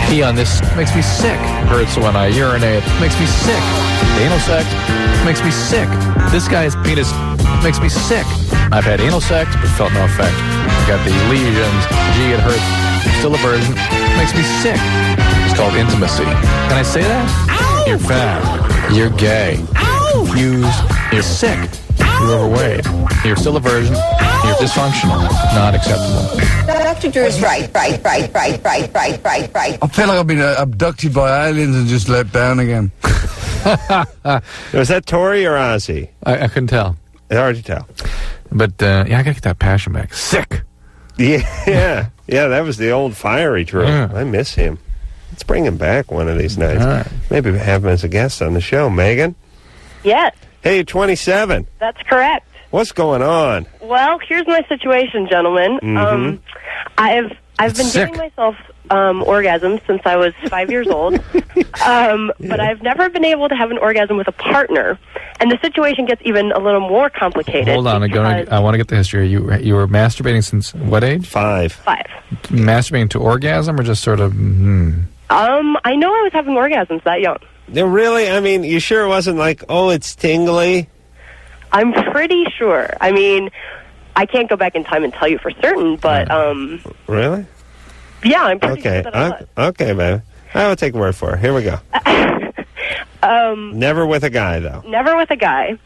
Pee on this makes me sick. Hurts when I urinate. Makes me sick. Anal sex makes me sick. This guy's penis makes me sick. I've had anal sex, but felt no effect. Got these lesions. Gee, it hurts. Still a virgin. Makes me sick. It's called intimacy. Can I say that? Ow! You're fat. You're gay. Ow! Confused. You're sick. Ow! You're overweight. You're still a virgin. Ow! You're dysfunctional. Not acceptable. Dr. Drew is right. I feel like I've been abducted by aliens and just let down again. Was that Tori or Ozzy? I couldn't tell. It's hard to tell. But, I gotta get that passion back. Sick. Yeah, that was the old fiery Drew. Yeah. I miss him. Let's bring him back one of these nights. All right. Maybe have him as a guest on the show. Megan? Yes, Hey, you're 27. that's correct. What's going on? Well, here's my situation, gentlemen. Mhm. I've been Sick. giving myself orgasms since I was 5 years old, but I've never been able to have an orgasm with a partner. And the situation gets even a little more complicated. Hold on. I want to get the history. You were masturbating since what age? 5. 5. Masturbating to orgasm or just sort of, I know I was having orgasms that young. Really? I mean, you sure it wasn't like, oh, it's tingly? I'm pretty sure. I mean, I can't go back in time and tell you for certain, but Really? yeah, I'm pretty sure that I was. Okay, baby. I will take your word for it. Here we go. Never with a guy, though. Never with a guy.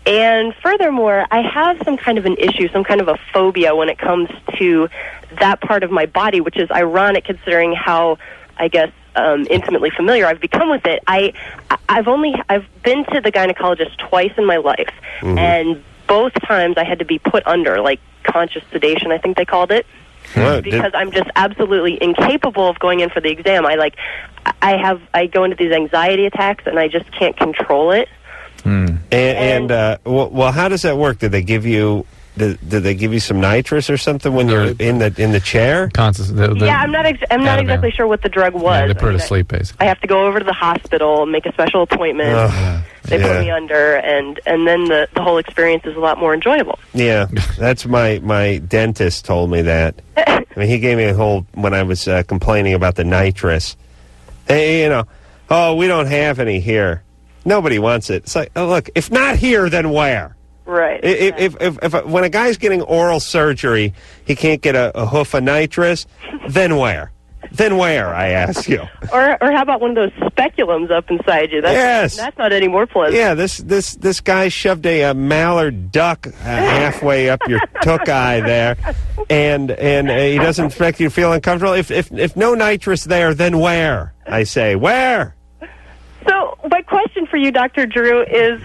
And furthermore, I have some kind of an issue, some kind of a phobia when it comes to that part of my body, which is ironic considering how, I guess, intimately familiar I've become with it. I've been to the gynecologist twice in my life, and both times I had to be put under, like, conscious sedation, I think they called it. Because I'm just absolutely incapable of going in for the exam. I go into these anxiety attacks, and I just can't control it. Well, how does that work? Did they give you some nitrous or something when you're in the chair? Yeah, I'm not exactly sure what the drug was. Yeah, they put her to sleep, basically. I have to go over to the hospital, make a special appointment. They put me under, and then the whole experience is a lot more enjoyable. Yeah, that's my dentist told me that. I mean, he gave me a whole, when I was complaining about the nitrous. Hey, we don't have any here. Nobody wants it. It's like, look, if not here, then where? Right. If when a guy's getting oral surgery, he can't get a hoof of nitrous, then where? Then where, I ask you? Or how about one of those speculums up inside you? That's not any more pleasant. Yeah, this guy shoved a mallard duck halfway up your took eye there, and he doesn't expect you to feel uncomfortable. If no nitrous there, then where? I say, where? So my question for you, Dr. Drew, is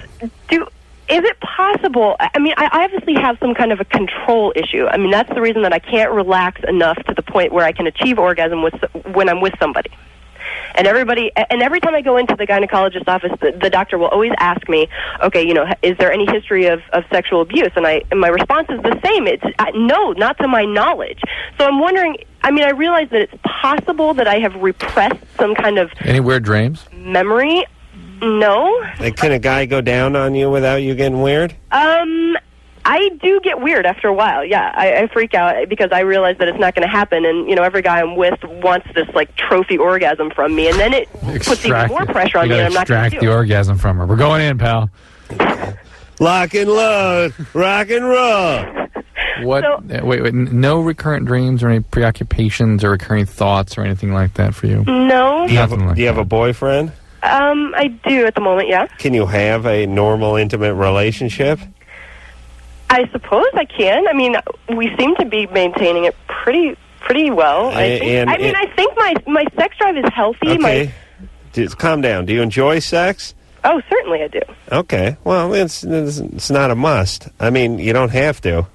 is it possible? I mean, I obviously have some kind of a control issue. I mean, that's the reason that I can't relax enough to the point where I can achieve orgasm when I'm with somebody. And every time I go into the gynecologist's office, the doctor will always ask me, okay, is there any history of sexual abuse? And my response is the same. It's no, not to my knowledge. So I'm wondering, I mean, I realize that it's possible that I have repressed some kind of... Any weird dreams? Memory? No. Like, can a guy go down on you without you getting weird? I do get weird after a while, yeah. I freak out because I realize that it's not going to happen, and, every guy I'm with wants this, like, trophy orgasm from me, and then it puts even more pressure on me, and I'm not going to do it. Extract the orgasm from her. We're going in, pal. Lock and load, rock and roll. Wait, no recurrent dreams or any preoccupations or recurring thoughts or anything like that for you? No. Do you have a boyfriend? I do at the moment, yeah. Can you have a normal, intimate relationship? I suppose I can. I mean, we seem to be maintaining it pretty well. I think my sex drive is healthy. Okay. Calm down. Do you enjoy sex? Oh, certainly I do. Okay. Well, it's not a must. I mean, you don't have to.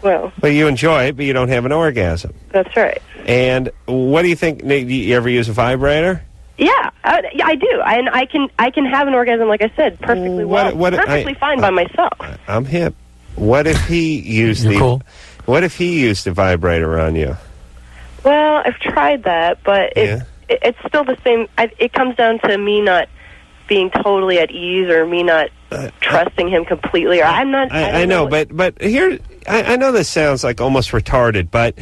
Well. But you enjoy it, but you don't have an orgasm. That's right. And what do you think? Do you ever use a vibrator? Yeah, I do. And I can have an orgasm, like I said, perfectly perfectly fine by myself. I'm hip. What if he used What if he used the vibrator on you? Well, I've tried that, but it's still the same. It comes down to me not being totally at ease, or me not trusting him completely, or I'm not. I know, but here, I know this sounds like almost retarded, but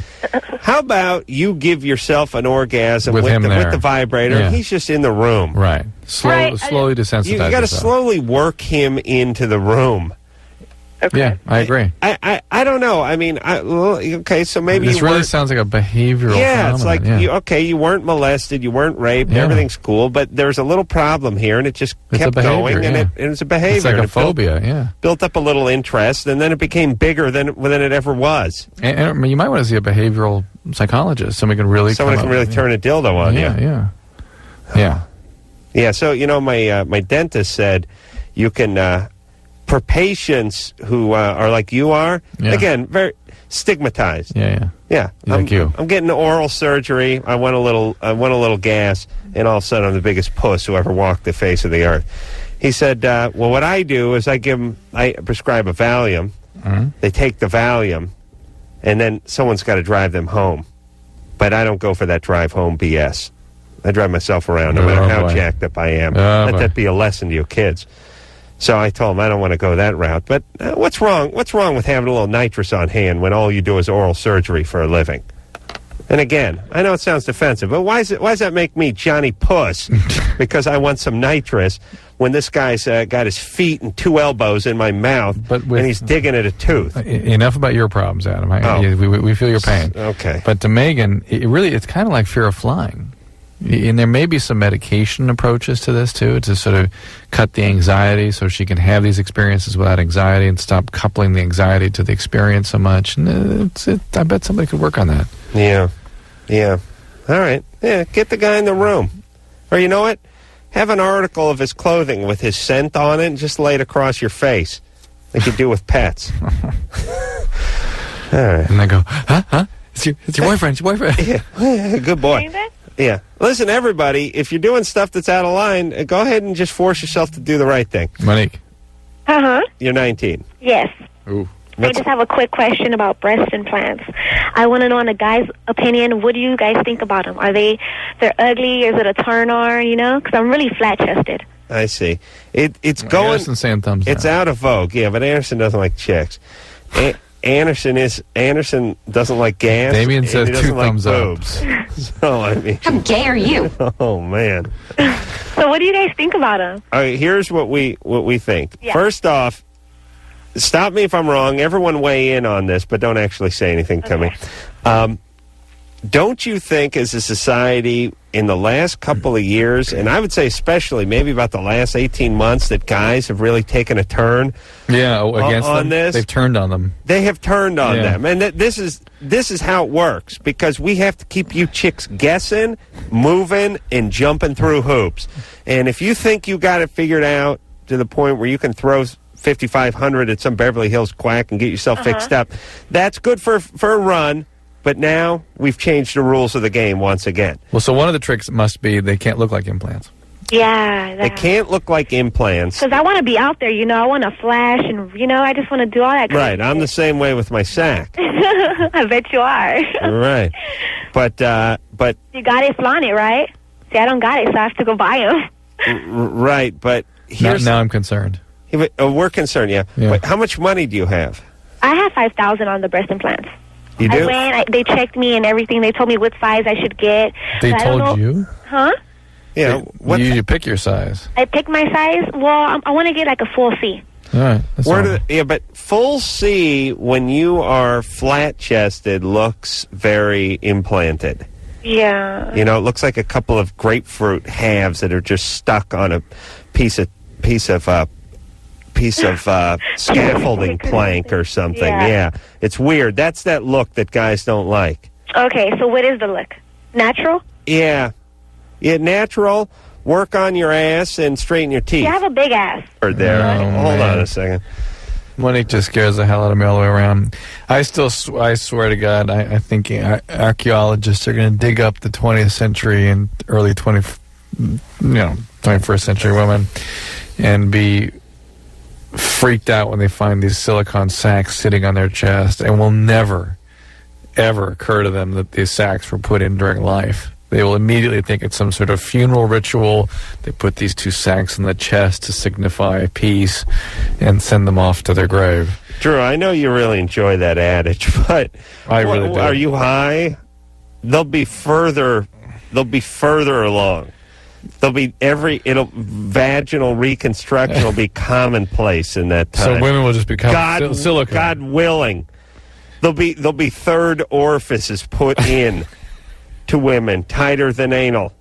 how about you give yourself an orgasm with the vibrator? Yeah. He's just in the room, right? Slowly desensitize. You got to slowly work him into the room. Okay. Yeah, I agree. I don't know. I mean, okay, so maybe this really sounds like a behavioral. Yeah, phenomenon. It's like you weren't molested, you weren't raped, everything's cool, but there's a little problem here, and it just kept going, and it's a behavior. It's like a phobia. Built up a little interest, and then it became bigger than it ever was. And you might want to see a behavioral psychologist, someone can really turn a dildo on you. Yeah. So my dentist said you can. For patients who are like you are, again, very stigmatized. Yeah. I'm getting oral surgery. I want a little gas, and all of a sudden I'm the biggest puss who ever walked the face of the earth. He said, well, what I do is I prescribe a Valium. Mm-hmm. They take the Valium, and then someone's got to drive them home. But I don't go for that drive home BS. I drive myself around, no matter how jacked up I am. Let that be a lesson to your kids. So I told him I don't want to go that route. But what's wrong? What's wrong with having a little nitrous on hand when all you do is oral surgery for a living? And again, I know it sounds defensive, but why does that make me Johnny Puss because I want some nitrous when this guy's got his feet and two elbows in my mouth and he's digging at a tooth? Enough about your problems, Adam. We feel your pain. Okay. But to Megan, it's kind of like fear of flying. And there may be some medication approaches to this, too, to sort of cut the anxiety so she can have these experiences without anxiety and stop coupling the anxiety to the experience so much. And I bet somebody could work on that. Yeah. Yeah. All right. Yeah, get the guy in the room. Or you know what? Have an article of his clothing with his scent on it and just lay it across your face, like you do with pets. All right. And they go, huh? It's your boyfriend. It's your boyfriend. Yeah. Good boy. Yeah. Listen, everybody, if you're doing stuff that's out of line, go ahead and just force yourself to do the right thing. Monique. Uh-huh. You're 19. Yes. Ooh. I just have a quick question about breast implants. I want to know, in a guy's opinion, what do you guys think about them? They're ugly? Is it a turn on, Because I'm really flat-chested. I see. It's going... Anderson's saying thumbs It's down. out of vogue, yeah, but Anderson doesn't like chicks. Anderson doesn't like gas. Damien says and he 2 doesn't thumbs like up. boobs. So, I mean... How gay are you? Oh, man. So what do you guys think about them? All right, here's what we think. Yeah. First off, stop me if I'm wrong. Everyone weigh in on this, but don't actually say anything to me. Don't you think as a society in the last couple of years, and I would say especially maybe about the last 18 months, that guys have really taken a turn against on them? this? They've turned on them. They have turned on them. And this is how it works, because we have to keep you chicks guessing, moving, and jumping through hoops. And if you think you got it figured out to the point where you can throw 5,500 at some Beverly Hills quack and get yourself fixed up, that's good for a run. But now we've changed the rules of the game once again. Well, so one of the tricks must be they can't look like implants. Yeah. They can't look like implants. Because I want to be out there, I want to flash and, I just want to do all that. Right. I'm the same way with my sack. I bet you are. Right. But You got it, flaunt it, right? See, I don't got it, so I have to go buy them. Right, but here's... Now I'm concerned. Yeah, but, we're concerned, yeah. But how much money do you have? I have $5,000 on the breast implants. You do? They checked me and everything. They told me what size I should get. They but I don't told know- you? Huh? Yeah. You pick your size. I picked my size. Well, I want to get like a full C. All right. But full C, when you are flat-chested, looks very implanted. Yeah. It looks like a couple of grapefruit halves that are just stuck on a piece of scaffolding plank or something. Yeah. It's weird. That's that look that guys don't like. Okay, so what is the look? Natural? Yeah, natural. Work on your ass and straighten your teeth. You have a big ass. There. Hold on a second. Monique just scares the hell out of me all the way around. I swear to God, I think archaeologists are going to dig up the 20th century and early 21st century women and be freaked out when they find these silicone sacks sitting on their chest, and will never, ever occur to them that these sacks were put in during life. They will immediately think it's some sort of funeral ritual. They put these 2 sacks in the chest to signify peace and send them off to their grave. Drew, I know you really enjoy that adage, but I really do. Are you high? They'll be further along. Vaginal reconstruction will be commonplace in that time. So women will just become silicone. God willing. There'll be third orifices put in to women, tighter than anal.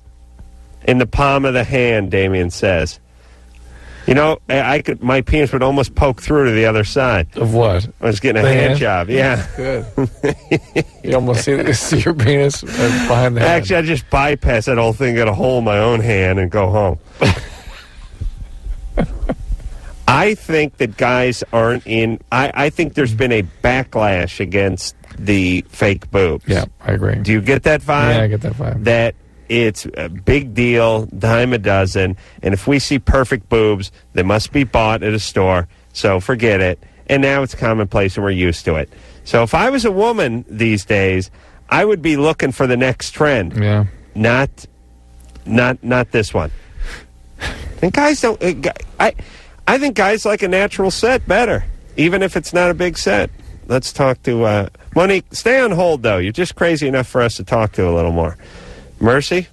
In the palm of the hand, Damien says. My penis would almost poke through to the other side. Of what? I was getting a hand job, yeah. Good. You almost see your penis behind the hand. Actually, I just bypass that whole thing, get a hole in my own hand, and go home. I think that guys aren't in... I think there's been a backlash against the fake boobs. Yeah, I agree. Do you get that vibe? Yeah, I get that vibe. That it's a big deal, dime a dozen, and if we see perfect boobs, they must be bought at a store, so forget it. And now it's commonplace and we're used to it. So if I was a woman these days, I would be looking for the next trend. Yeah. Not this one. And guys don't... I think guys like a natural set better, even if it's not a big set. Let's talk to... Monique, stay on hold, though. You're just crazy enough for us to talk to a little more. Mercy?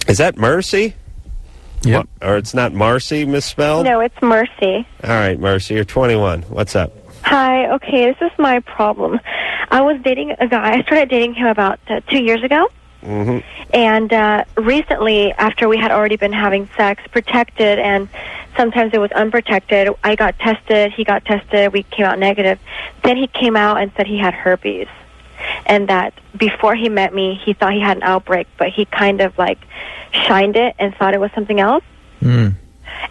Is that Mercy? Yep. Or it's not Marcy misspelled? No, it's Mercy. All right, Mercy, you're 21. What's up? Hi, okay, this is my problem. I was dating a guy. I started dating him about 2 years ago. Mm-hmm. And recently, after we had already been having sex, protected, and sometimes it was unprotected, I got tested, he got tested, we came out negative. Then he came out and said he had herpes. And that before he met me, he thought he had an outbreak, but he kind of like shined it and thought it was something else. Mm.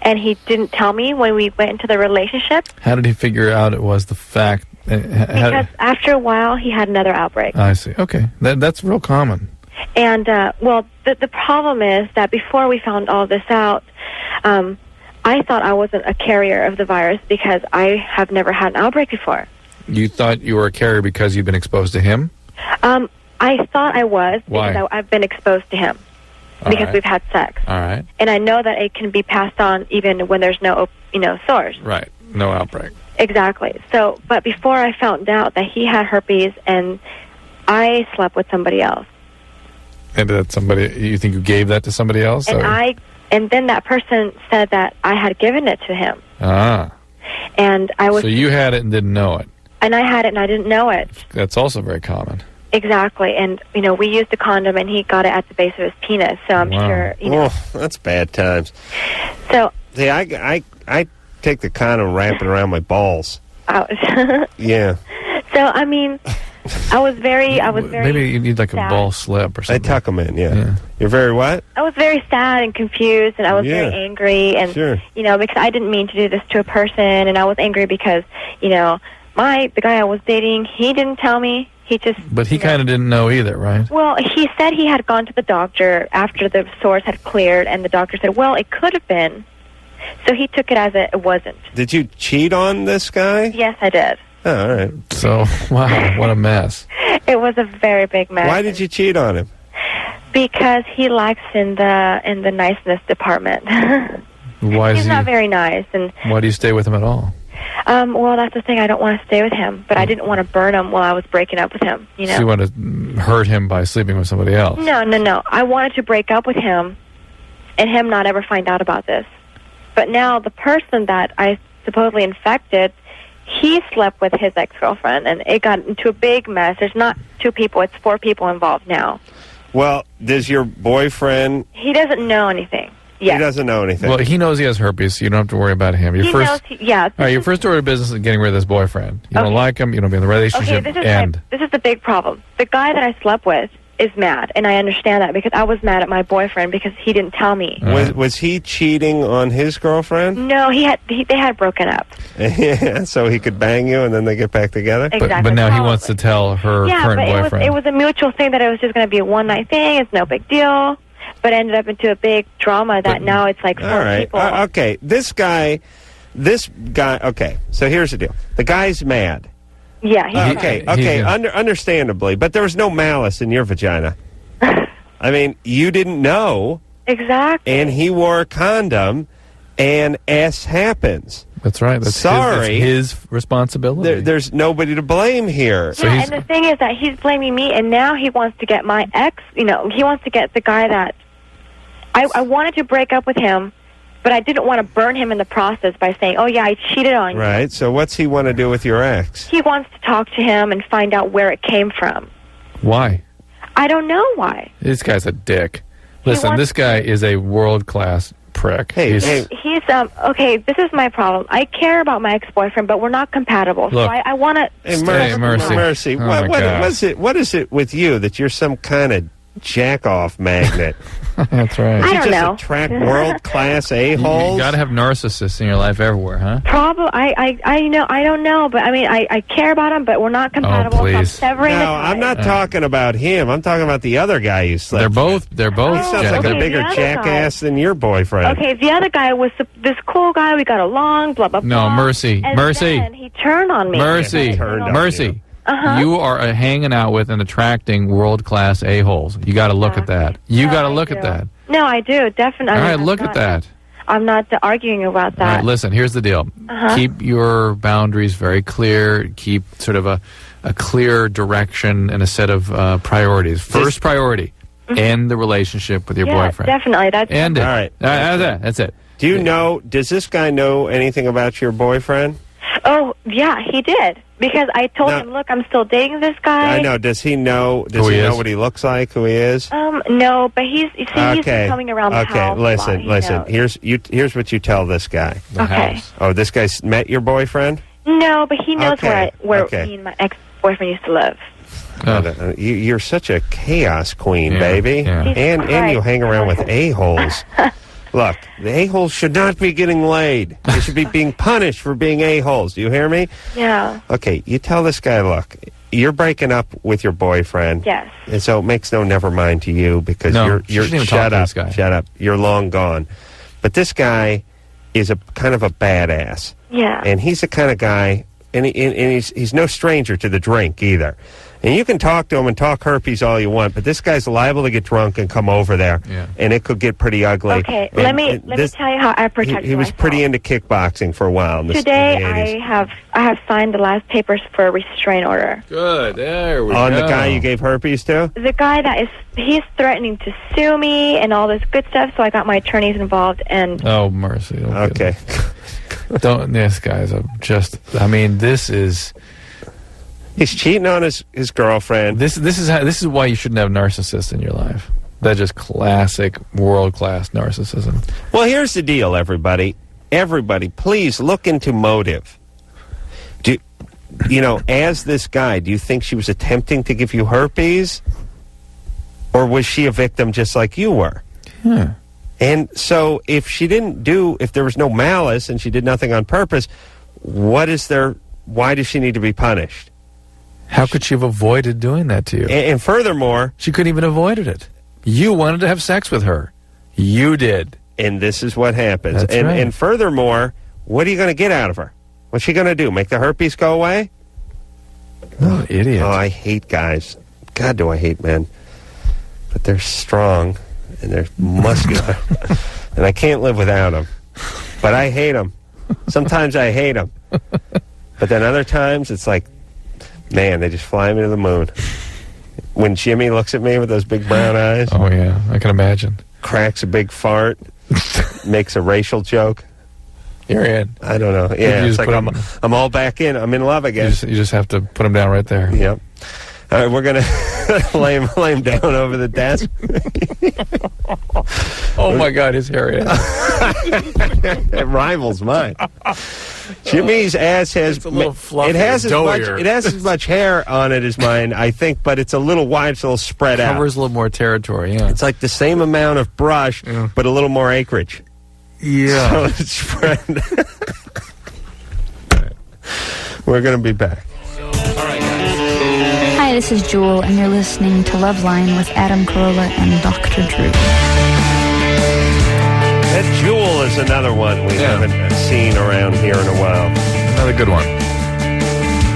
And he didn't tell me when we went into the relationship. How did he figure out it was the fact? Because after a while, he had another outbreak. I see. Okay. That's real common. And, well, the problem is that before we found all this out, I thought I wasn't a carrier of the virus because I have never had an outbreak before. You thought you were a carrier because you'd been exposed to him? I thought I was Why? because I've been exposed to him because we've had sex. All right. And I know that it can be passed on even when there's no, source. Right. No outbreak. Exactly. So, but before I found out that he had herpes and I slept with somebody else. And that somebody, you think you gave that to somebody else? And then that person said that I had given it to him. Ah. And I was. So you had it and didn't know it. And I had it and I didn't know it. That's also very common. Exactly. And, we used a condom and he got it at the base of his penis. So I'm sure, Oh, that's bad times. So. See, I take the condom and wrap it around my balls. Yeah. So, I mean, I was very Maybe you need like a ball slip or something. I tuck them in, yeah. You're very what? I was very sad and confused, and I was very angry, and because I didn't mean to do this to a person, and I was angry because the guy I was dating, he didn't tell me. He just. But he kind of didn't know either, right? Well, he said he had gone to the doctor after the sores had cleared, and the doctor said, "Well, it could have been." So he took it as it wasn't. Did you cheat on this guy? Yes, I did. Oh, all right. So, wow, what a mess. It was a very big mess. Why did you cheat on him? Because he lacks in the niceness department. Why He's not very nice, and why do you stay with him at all? Well, that's the thing. I don't want to stay with him, but I didn't want to burn him while I was breaking up with him. So you want to hurt him by sleeping with somebody else? No. I wanted to break up with him, and him not ever find out about this. But now the person that I supposedly infected, he slept with his ex-girlfriend, and it got into a big mess. There's not 2 people, it's 4 people involved now. Well, does your boyfriend... He doesn't know anything. Yes. He doesn't know anything. Well, he knows he has herpes, so you don't have to worry about him. Your first order of business is getting rid of this boyfriend. You don't like him, you don't be in the relationship, this is the big problem. The guy that I slept with is mad, and I understand that because I was mad at my boyfriend because he didn't tell me. Was he cheating on his girlfriend? No, they had broken up. Yeah, so he could bang you and then they get back together? Exactly. But now he wants to tell her current boyfriend. It was a mutual thing that it was just going to be a one-night thing. It's no big deal. But it ended up into a big drama that now it's like 4 people. Okay, this guy, okay, so here's the deal. The guy's mad. Yeah, he's okay, understandably, but there was no malice in your vagina. I mean, you didn't know. Exactly. And he wore a condom, and S happens. That's right. That's his responsibility. There's nobody to blame here. Yeah, and the thing is that he's blaming me, and now he wants to get my ex, he wants to get the guy that... I wanted to break up with him, but I didn't want to burn him in the process by saying, oh, yeah, I cheated on you. Right, so what's he want to do with your ex? He wants to talk to him and find out where it came from. Why? I don't know why. This guy's a dick. Listen, this guy is a world-class prick. He's okay, this is my problem. I care about my ex-boyfriend, but we're not compatible. Look, so I want to... Hey, Mercy. Oh what is it with you that you're some kind of jack-off magnet? That's right. I don't know. Attract world-class a-holes? You got to have narcissists in your life everywhere, huh? Probably. I don't know, but I mean, I care about him, but we're not compatible. Oh, please. So I'm severing the ties. I'm not talking about him. I'm talking about the other guy you slept with. They're both. He sounds like a bigger jackass than your boyfriend. Okay, the other guy was this cool guy. We got along, blah, blah, blah. No, Mercy. And then he turned on me. Mercy. You are hanging out with and attracting world-class a-holes. You got to look at that. You got to look at that. No, I do, definitely. All right, look at that. I'm not arguing about that. All right, listen, here's the deal. Keep your boundaries very clear. Keep sort of a clear direction and a set of priorities. First priority, end the relationship with your boyfriend. Definitely. End it. All right. That's it. Do you know, does this guy know anything about your boyfriend? Oh, yeah, he did. Because I told him, look, I'm still dating this guy. I know. Does he know? Does he know what he looks like? Who he is? No, but he's been coming around the house. Okay, listen. Here's what you tell this guy. Okay. Oh, this guy's met your boyfriend? No, but he knows where me and my ex-boyfriend used to live. You're such a chaos queen, baby. Yeah. And you hang around with a-holes. Look, the a-holes should not be getting laid. They should be being punished for being a-holes. Do you hear me? Yeah. Okay, you tell this guy, look, you're breaking up with your boyfriend. Yes. And so it makes no never mind to you because you're shut up. You're long gone. But this guy is a kind of a badass. Yeah. And he's the kind of guy, and he's no stranger to the drink either. And you can talk to him and talk herpes all you want, but this guy's liable to get drunk and come over there, and it could get pretty ugly. Okay, and, let me tell you how I protect He was myself. pretty into kickboxing for a while. Today, in the 80s. I have signed the last papers for a restraint order. Good, there we go. On the guy you gave herpes to? The guy he's threatening to sue me and all this good stuff, so I got my attorneys involved and... Oh, mercy. Okay. This guy's this is... He's cheating on his girlfriend. This is why you shouldn't have narcissists in your life. That's just classic world-class narcissism. Well, here's the deal, everybody. Everybody, please look into motive. As this guy, do you think she was attempting to give you herpes? Or was she a victim just like you were? Yeah. And so if there was no malice and she did nothing on purpose, why does she need to be punished? How could she have avoided doing that to you? And furthermore... She couldn't even avoided it. You wanted to have sex with her. You did. And this is what happens. That's right. And furthermore, what are you going to get out of her? What's she going to do? Make the herpes go away? Oh, idiot. Oh, I hate guys. God, do I hate men. But they're strong, and they're muscular. And I can't live without them. But I hate them. Sometimes I hate them. But then other times, it's like, man, they just fly me to the moon. When Jimmy looks at me with those big brown eyes. Oh, yeah, I can imagine. Cracks a big fart. Makes a racial joke. You're in. I don't know. Yeah, it's like I'm all back in. I'm in love again. You just have to put him down right there. Yep. All right, we're going to lay him down over the desk. Oh, my God, his hair is. It rivals mine. Jimmy's ass has... It's a little fluffier, it has doughier. as much hair on it as mine, I think, but it's a little wide, it's a little spread out. Covers a little more territory, yeah. It's like the same amount of brush, but a little more acreage. Yeah. So it's spread. We're going to be back. Hi, this is Jewel, and you're listening to Loveline with Adam Carolla and Dr. Drew. That Jewel is another one we haven't seen around here in a while. Another good one.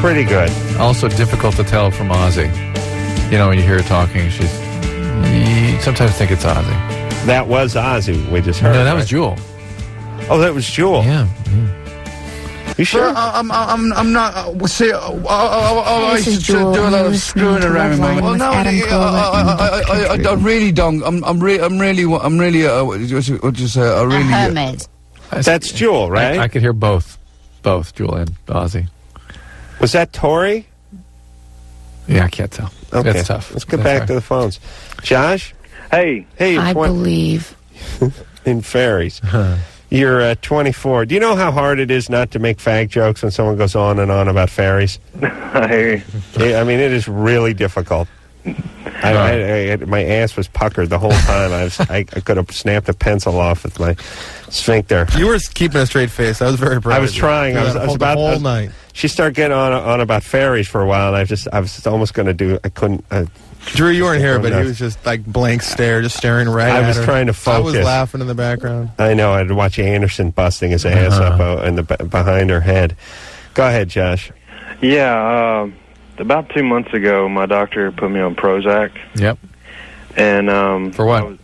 Pretty good. Also difficult to tell from Ozzy. When you hear her talking, you sometimes think it's Ozzy. That was Ozzy we just heard. No, that was Jewel. Oh, that was Jewel. Yeah. You sure? I'm not. I used to do a lot of screwing around with my. Well, no, I really don't. I'm really. What you say? I really. A hermit. That's Jewel, right? I could hear both Jewel and Ozzy. Was that Tori? Yeah, I can't tell. Okay. That's tough. Let's get back to the phones. Josh? Hey. Hey, I believe. in fairies. You're 24. Do you know how hard it is not to make fag jokes when someone goes on and on about fairies? I hear you. I mean, it is really difficult. My ass was puckered the whole time. I could have snapped a pencil off with my sphincter. You were keeping a straight face. I was very proud. I was trying. I was about the whole night. She started getting on about fairies for a while, and I was almost going to do. I couldn't. Drew, you weren't here, but he was just like blank stare, just staring right at her. I was trying to focus. I was laughing in the background. I know. I had to watch Anderson busting his ass up in behind her head. Go ahead, Josh. Yeah, about 2 months ago, my doctor put me on Prozac. Yep. And for what?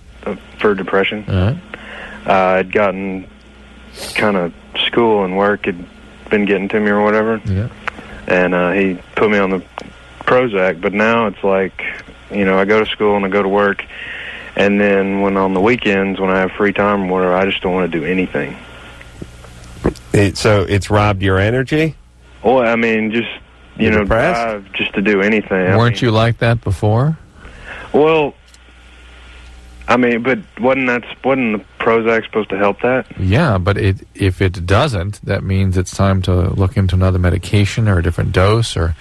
For depression. I'd gotten kind of school and work had been getting to me or whatever. Yeah. And he put me on the Prozac, but now it's like, I go to school and I go to work, and then when on the weekends when I have free time or whatever, I just don't want to do anything. So it's robbed your energy? Well, I mean, just, drive just to do anything. Weren't you like that before? Well, I mean, but wasn't the Prozac supposed to help that? Yeah, but if it doesn't, that means it's time to look into another medication or a different dose, or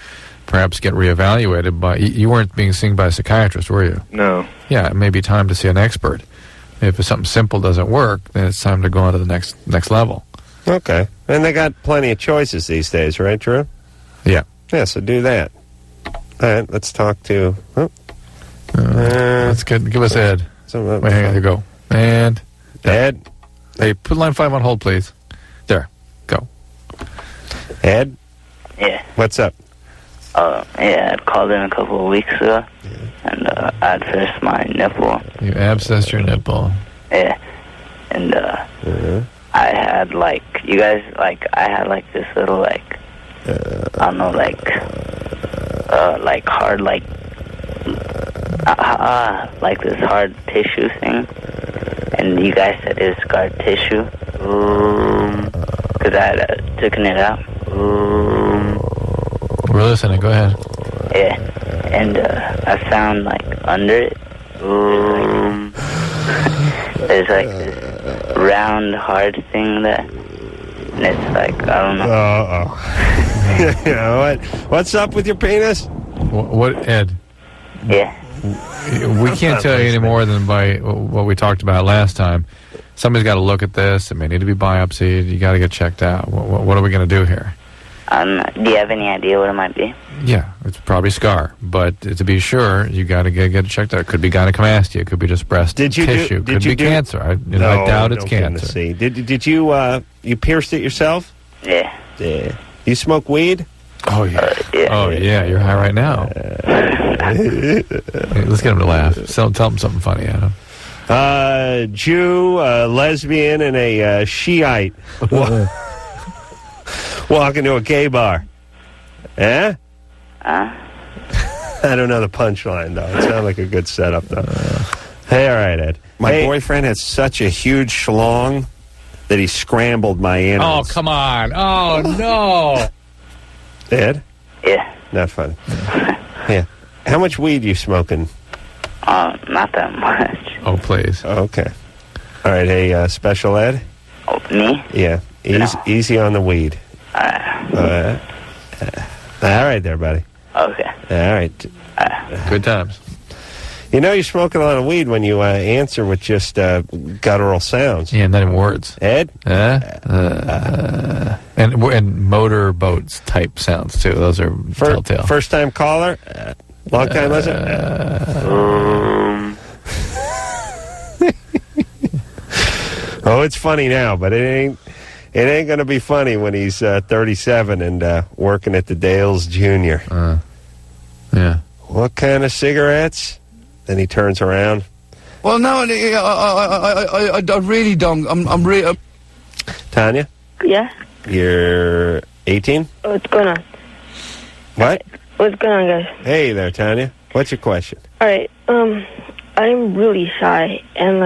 perhaps get reevaluated by... You weren't being seen by a psychiatrist, were you? No. Yeah, it may be time to see an expert. If something simple doesn't work, then it's time to go on to the next level. Okay. And they got plenty of choices these days, right, Drew? Yeah. Yeah, so do that. All right, let's talk to... let's give us Ed. Wait, hang on, you go. And... Ed? Hey, put line 5 on hold, please. There. Go. Ed? Yeah. What's up? Yeah, I'd called in a couple of weeks ago, and I'd finished my nipple. You abscessed your nipple. Yeah. And, I had, I had, this little, I don't know, hard, this hard tissue thing. And you guys said it was scar tissue. Because I had taken it out. We're listening, go ahead. Yeah. And, I found, under it, there's, this round, hard thing that... And it's I don't know. Yeah, what's up with your penis? What, Ed? Yeah. We can't tell you any more than by what we talked about last time. Somebody's got to look at this. It may need to be biopsied. You got to get checked out. What are we going to do here? Do you have any idea what it might be? Yeah, it's probably scar. But to be sure, you got to get it checked out. It could be gynecomastia. It could be just breast tissue. Could be cancer. I doubt it's cancer. Did you you pierced it yourself? Yeah. Yeah. You smoke weed? Oh yeah. Oh yeah. You're high right now. Hey, let's get him to laugh. Tell him something funny, Adam. Jew, lesbian, and a Shiite walk into a gay bar. Eh? I don't know the punchline, though. It sounded like a good setup, though. Hey, all right, Ed. My boyfriend has such a huge schlong that he scrambled my animals. Oh, come on. Oh, no. Ed? Yeah. Not funny. Yeah. How much weed you smoking? Not that much. Oh, please. Okay. All right, hey, Special Ed? Oh, me? Yeah. Easy on the weed. All right there, buddy. Okay. All right. Good times. You know you're smoking a lot of weed when you answer with just guttural sounds. Yeah, not even words. Ed? And motor boats type sounds, too. Those are telltale. First-time caller? Long time listener? Oh, it's funny now, but it ain't going to be funny when he's 37 and working at the Dales Jr. Yeah. What kind of cigarettes? Then he turns around. Well, no, I really don't. I'm really... Tanya? Yeah? You're 18? What's going on? What? What's going on, guys? Hey there, Tanya. What's your question? All right. I'm really shy, and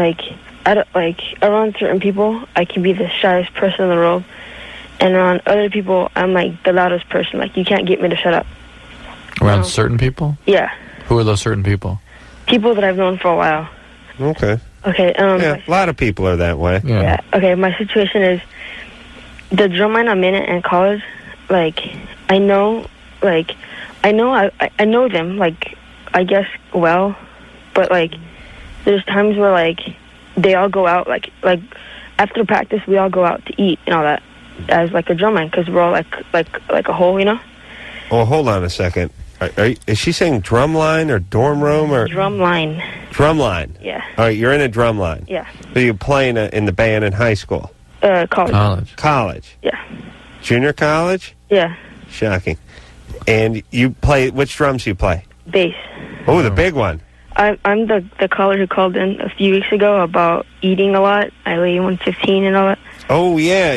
around certain people, I can be the shyest person in the world, and around other people, I'm the loudest person. You can't get me to shut up. Around certain people? Yeah. Who are those certain people? People that I've known for a while. Okay. Okay. Yeah, a lot of people are that way. Yeah. Okay. My situation is the drum line I'm in college. I know them. I guess well, but there's times where they all go out. After practice, we all go out to eat and all that as a drum line because we're all like a whole, you know. Oh, hold on a second. Is she saying drum line or dorm room or drum line? Drum line. Yeah. All right, you're in a drum line. Yeah. So you play in the band in high school? College. College. Yeah. Junior college? Yeah. Shocking. And you play, which drums do you play? Bass. Oh, the big one. I'm the caller who called in a few weeks ago about eating a lot. I weigh 115 and all that. Oh, yeah.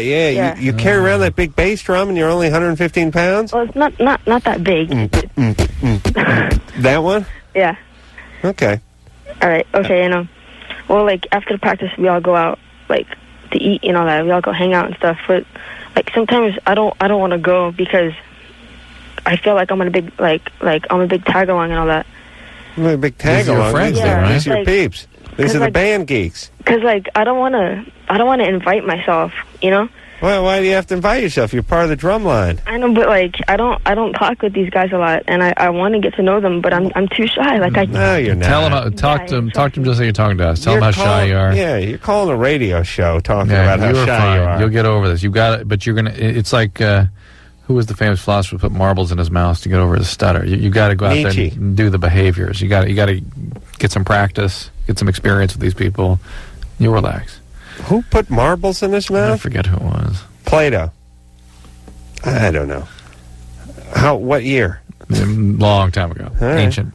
You carry around that big bass drum and you're only 115 pounds? Well, it's not that big. That one? Yeah. Okay. All right. Okay, after the practice, we all go out, to eat and all that. We all go hang out and stuff. But like sometimes I don't want to go because I feel like I'm on a big I'm a big tag along and all that. I'm a big tag along. Friends, yeah, These are your peeps. These are the band geeks. Because like I don't want to invite myself, you know. Well, why do you have to invite yourself? You're part of the drum line. I know, but like I don't talk with these guys a lot, and I want to get to know them, but I'm too shy. Like No, you're not. Talk to them just like you're talking to us. Tell them how shy you are. Yeah, you're calling a radio show talking about how shy you are. You'll get over this. You got it, but you're gonna. It's like who was the famous philosopher who put marbles in his mouth to get over his stutter? You got to go out Nietzsche. there and do the behaviors. You got to get some practice, get some experience with these people. You'll relax. Who put marbles in his mouth? I forget who it was. Plato. I don't know. What year? Long time ago. All right. Ancient.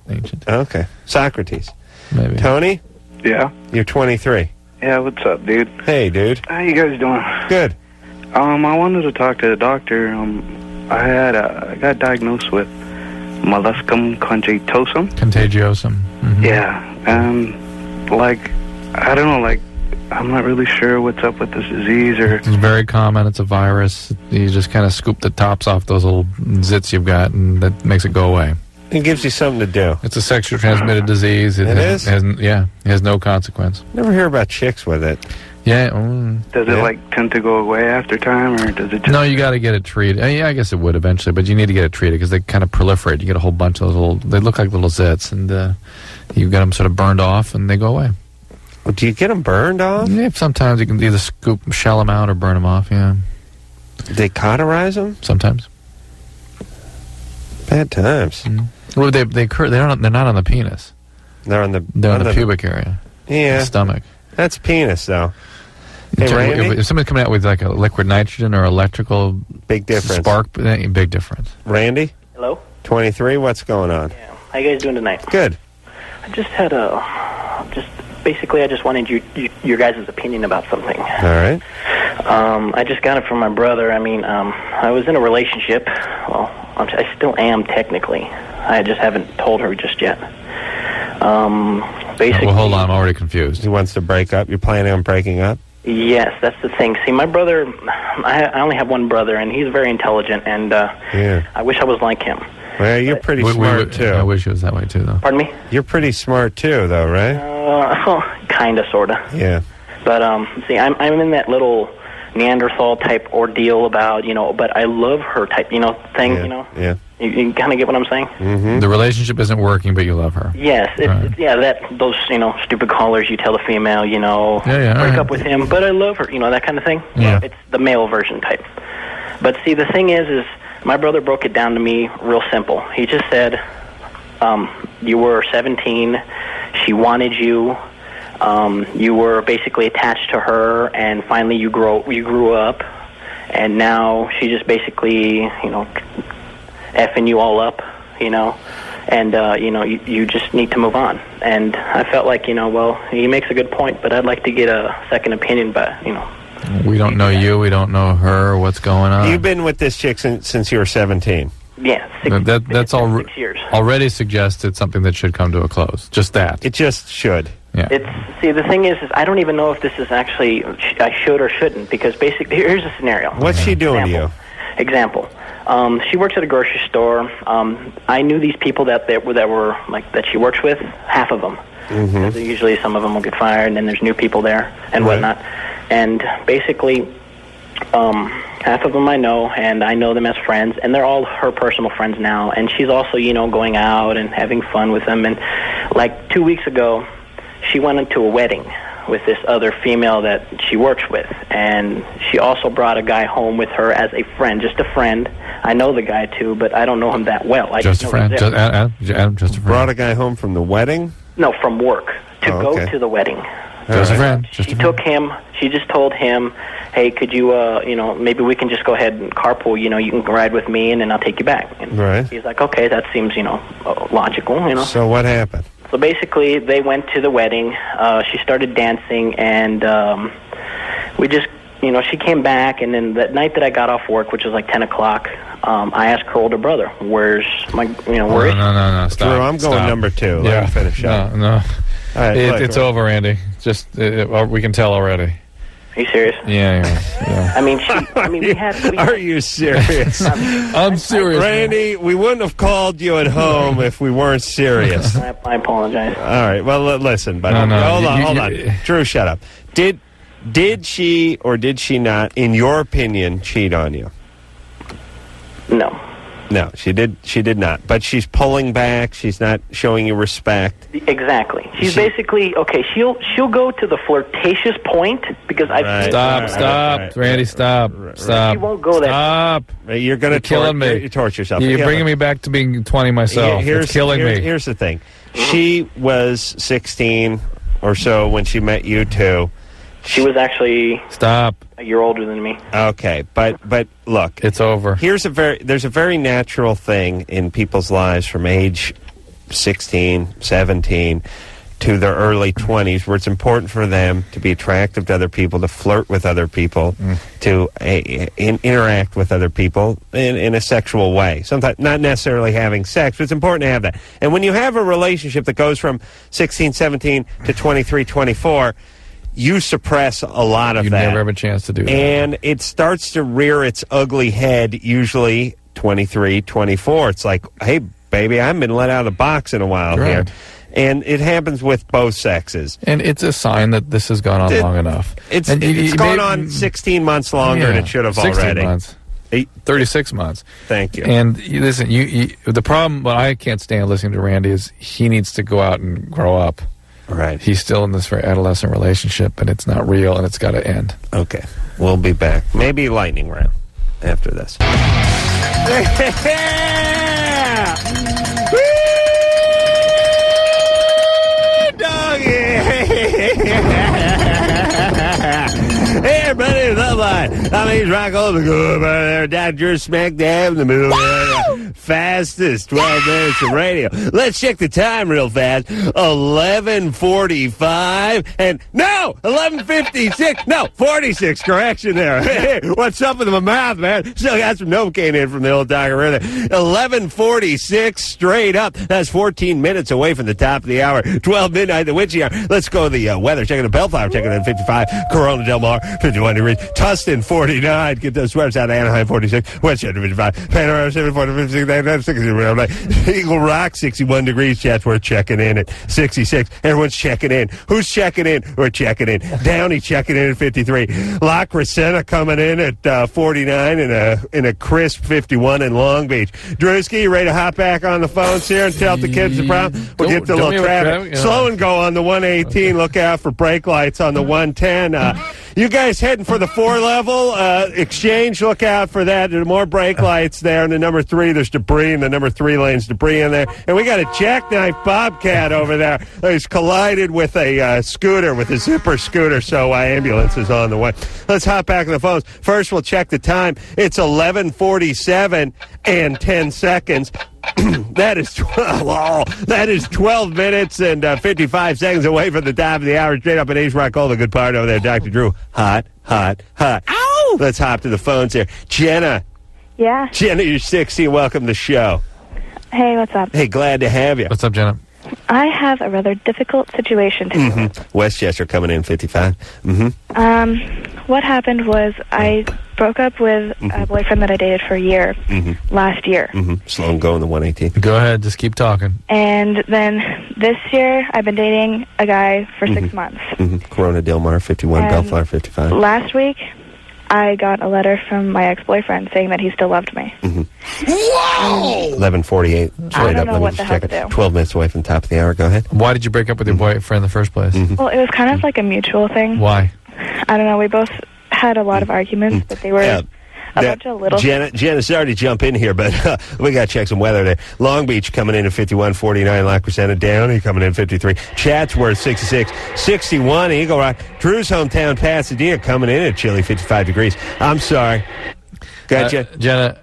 Okay. Socrates. Maybe. Tony? Yeah? You're 23. Yeah, what's up, dude? Hey, dude. How you guys doing? Good. I wanted to talk to the doctor. I got diagnosed with molluscum contagiosum. Mm-hmm. Yeah, and I don't know, I'm not really sure what's up with this disease or. It's very common. It's a virus. You just kind of scoop the tops off those little zits you've got, and that makes it go away. It gives you something to do. It's a sexually transmitted disease. It is? It has no consequence. Never hear about chicks with it. Yeah. Does it tend to go away after time, or does it just... No, you got to get it treated. Yeah, I guess it would eventually, but you need to get it treated because they kind of proliferate. You get a whole bunch of those little... They look like little zits, and you get them sort of burned off, and they go away. Well, do you get them burned off? Yeah, sometimes you can either shell them out or burn them off, yeah. They cauterize them? Sometimes. Bad times. Well, they're not on the penis. They're on the pubic area. Yeah. The stomach. That's penis, though. Hey, Randy? If somebody's coming out with like a liquid nitrogen or electrical big difference. Spark, big difference. Randy? Hello? 23, what's going on? Yeah. How you guys doing tonight? Good. I just had basically I just wanted your guys' opinion about something. All right. I just got it from my brother. I mean, I was in a relationship. Well, I still am technically. I just haven't told her just yet. Basically. Well, hold on. I'm already confused. He wants to break up. You're planning on breaking up? Yes, that's the thing. See, my brother, I only have one brother, and he's very intelligent, and I wish I was like him. Well, you're pretty smart, too. I wish it was that way, too, though. Pardon me? You're pretty smart, too, though, right? Kind of, sort of. Yeah. But, see, I'm in that little Neanderthal-type ordeal about, but I love her type, thing, Yeah. You kind of get what I'm saying? Mm-hmm. The relationship isn't working, but you love her. Yes, those stupid callers you tell the female, break up with him, but I love her, that kind of thing. Yeah. It's the male version type. But see, the thing is my brother broke it down to me real simple. He just said, you were 17, she wanted you, you were basically attached to her, and finally you grew up, and now she just basically, effing you all up, and, you just need to move on. And I felt like, well, he makes a good point, but I'd like to get a second opinion, but, We don't know you, we don't know her, what's going on. You've been with this chick since you were 17. Yeah, that's 6 years. Already suggested something that should come to a close. Just that. It just should. Yeah. See, the thing is I don't even know if this is actually, I should or shouldn't, because basically, here's a scenario. What's she doing to you? Example. She works at a grocery store. I knew these people that were that she works with, half of them. Mm-hmm. Usually some of them will get fired, and then there's new people there and whatnot. And basically, half of them I know, and I know them as friends, and they're all her personal friends now. And she's also, going out and having fun with them. And like 2 weeks ago, she went into a wedding with this other female that she works with, and she also brought a guy home with her as a friend, just a friend. I know the guy too, but I don't know him that well. Just a friend. Adam, just a friend. Brought a guy home from the wedding? No, from work to go to the wedding. Just a friend. She took him. She just told him, "Hey, could you, maybe we can just go ahead and carpool. You can ride with me, and then I'll take you back." And right. He's like, "Okay, that seems, logical." So what happened? So basically, they went to the wedding. She started dancing, and we just, she came back. And then that night that I got off work, which was like 10 o'clock, I asked her older brother, "Where's my, where is?" No, stop. Drew, I'm going number 2. Let me finish up. No. All right, it's over, Andy. Just we can tell already. Are you serious? Yeah. I mean, Are you serious? I'm serious. Randy, we wouldn't have called you at home if we weren't serious. I apologize. All right. Well, listen, but No. hold on. Drew, shut up. Did she or did she not, in your opinion, cheat on you? No. No, she did not. But she's pulling back. She's not showing you respect. Exactly. She's basically okay. She'll go to the flirtatious point because I've Stop, Randy. Stop. She won't go there. Stop. You're going to killing me. You torture yourself. You're bringing me back to being 20 myself. It's killing me. Here's the thing. She was 16 or so when she met you two. She was actually a year older than me. Okay, but look, it's over. There's a very natural thing in people's lives from age 16, 17 to their early 20s where it's important for them to be attractive to other people, to flirt with other people, to interact with other people in a sexual way. Sometimes not necessarily having sex, but it's important to have that. And when you have a relationship that goes from 16, 17 to 23, 24, you suppress a lot of that. You never have a chance to do that. And it starts to rear its ugly head usually 23, 24. It's like, hey, baby, I haven't been let out of the box in a while here. And it happens with both sexes. And it's a sign that this has gone on long enough. It's gone on 16 months longer than it should have 16 already. Months. 36 months. Thank you. And listen, the problem, what I can't stand listening to Randy is he needs to go out and grow up. Right. He's still in this very adolescent relationship, and it's not real, and it's got to end. Okay. We'll be back. Maybe lightning round after this. Hey, everybody, Loveline. I'm Ace Rocco. Good there. Dr. Smack Dab in the middle of the fastest 12 minutes of radio. Let's check the time real fast. 11:45 and no, 11:56. No, 46. Correction there. Hey, what's up with my mouth, man? Still got some Novocaine in from the old Dr. River. 11:46 straight up. That's 14 minutes away from the top of the hour. 12 midnight, the witchy hour. Let's go to the weather. Checking the Bellflower. Checking at 55. Corona Del Mar, 51 degrees. Tustin, 49. Get those sweaters out of Anaheim, 46. Westchester, 55. Panorama, 74, 56. Eagle Rock, 61 degrees. Chatsworth checking in at 66. Everyone's checking in. Who's checking in? We're checking in. Downey checking in at 53. La Crescenta coming in at 49 in a crisp 51 in Long Beach. Drewski, you ready to hop back on the phones here and tell the kids the problem? We'll get the little traffic. Slow and go on the 118. Look out for brake lights on the 110. You guys heading for the 4-level exchange? Look out for that. There's more brake lights there. And the number 3, there's debris in the number 3 lane's debris in there. And we got a jackknife Bobcat over there. He's collided with a scooter, with a zipper scooter. So ambulance is on the way. Let's hop back on the phones. First, we'll check the time. It's 11:47 and 10 seconds. That is 12 minutes and 55 seconds away from the top of the hour. Straight up at Ace Rock, all the good part over there. Dr. Drew, hot. Ow! Let's hop to the phones here. Jenna. Yeah. Jenna, you're 60. Welcome to the show. Hey, what's up? Hey, glad to have you. What's up, Jenna? I have a rather difficult situation to deal with. Westchester coming in 55. What happened was I broke up with a boyfriend that I dated for a year last year. Slow and go on the 118. Go ahead, just keep talking. And then this year I've been dating a guy for 6 months. Corona Del Mar 51, Bellflower 55. Last week I got a letter from my ex-boyfriend saying that he still loved me. Whoa! 11:48. I don't know what the hell to do. 12 minutes away from the top of the hour. Go ahead. Why did you break up with your boyfriend in the first place? Well, it was kind of like a mutual thing. Why? I don't know. We both had a lot of arguments, but they were a bunch of little... Jenna, sorry to jump in here, but we got to check some weather there. Long Beach coming in at 51, 49. La Crescenta, Downey coming in at 53. Chatsworth, 66. 61, Eagle Rock. Drew's hometown, Pasadena, coming in at chilly 55 degrees. I'm sorry. Gotcha. Jenna,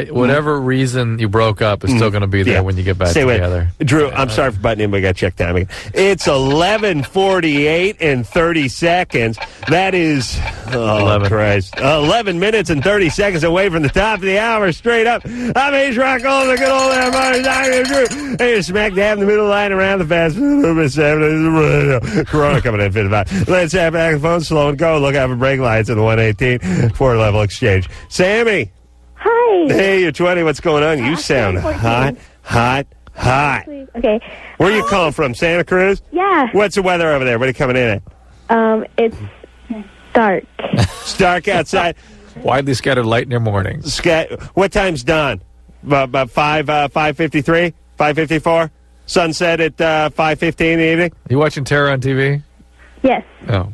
whatever reason you broke up is still going to be there when you get back together. Drew, I'm sorry for butting in, but I got to check time again. It's 11:48 and 30 seconds. That is, 11 minutes and 30 seconds away from the top of the hour, straight up. I'm Ace Rock on the good old Dr. Drew. Hey, smack dab in the middle line around the fast food. Carolla coming in 55. Let's have back the phone, slow and go. Look out for brake lights in the 118 4-level exchange. Sammy. Hi. Hey, you're 20. What's going on? You sound hot. Okay. Where are you calling from? Santa Cruz? Yeah. What's the weather over there? What are you coming in at? It's dark. It's dark outside. Widely scattered light in your mornings. What time's dawn? About 5:53? 5:54? Sunset at 5:15 in the evening? You watching Terror on TV? Yes. Oh.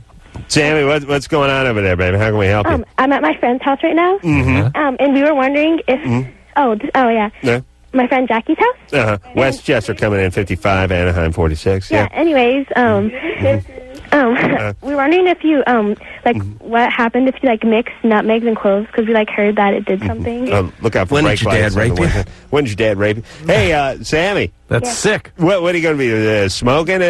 Sammy, what's going on over there, baby? How can we help you? I'm at my friend's house right now. Mm-hmm. And we were wondering if... Oh, yeah. Yeah. My friend Jackie's house? Westchester coming in 55, Anaheim 46. Yeah, anyways, we were wondering if you, what happened if you, mix nutmegs and cloves, because we, heard that it did something. Look out for When did your dad rape you? When did your dad rape you? Hey, Sammy. That's sick. What are you going to be, smoking?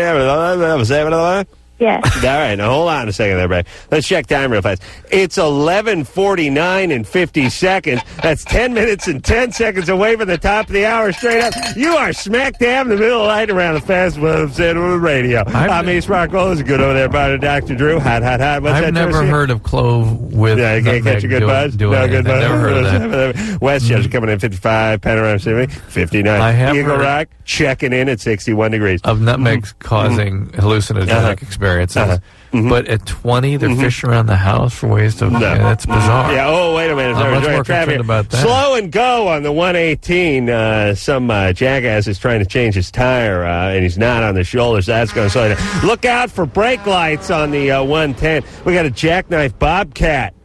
Yeah. All right, now hold on a second there, babe. Let's check time real fast. It's 11:49 and 50 seconds. That's 10 minutes and 10 seconds away from the top of the hour straight up. You are smack dab in the middle of the night around the fast food of Santa radio. I'm Ace Rockwell. It's good over there by Dr. Drew. Hot. What's I've that never heard of clove with you can't catch a good buzz? No good buzz. Never heard of that. Westchester coming in 55, Panorama City 59. I have Eagle heard Rock checking in at 61 degrees. Of nutmegs causing hallucinogenic experiences. But at 20, they're fishing around the house for ways to... Yeah, that's bizarre. Yeah, wait a minute. I'm much more concerned about that. Slow and go on the 118. Some jackass is trying to change his tire, and he's not on the shoulders. That's going to slow down. Look out for brake lights on the 110. We got a jackknife Bobcat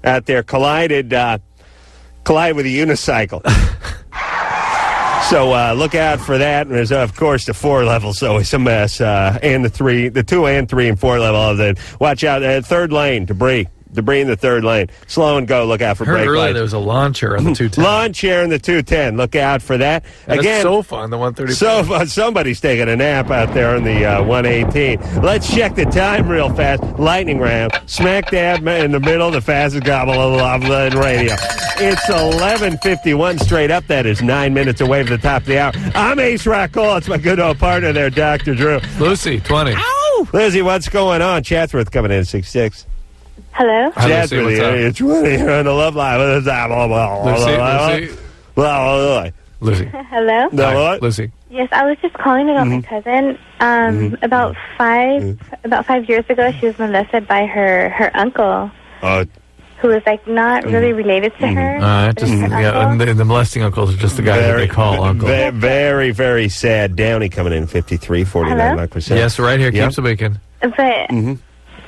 out there collided with a unicycle. So look out for that. And there's, of course, the 4 level's always a mess, and the 2 and 3 and 4 level of it. Watch out. Third lane, debris in the third lane. Slow and go. Look out for brake lights. There was a lawn chair on the 210. Lawn chair in the 210. Look out for that. And again, it's sofa on the 130. Sofa. Somebody's taking a nap out there on the 118. Let's check the time real fast. Lightning round. Smack dab in the middle. The fastest gobble of Loveline radio. It's 11:51 straight up. That is 9 minutes away from the top of the hour. I'm Ace Rockall. It's my good old partner there, Dr. Drew. Lucy, 20. Ow! Lizzie, what's going on? Chatsworth coming in at 66. Hello? Chatsworth, it's 20 here on the Love Line. Lucy. Hello? No, Lucy. Yes, I was just calling about my cousin. About 5 years ago, she was molested by her uncle. Who was not really related to her. And the molesting uncles are just the guy that they call uncle. Very, very sad. Downey coming in 53, 49%. Yes, right here. Keeps the weekend. But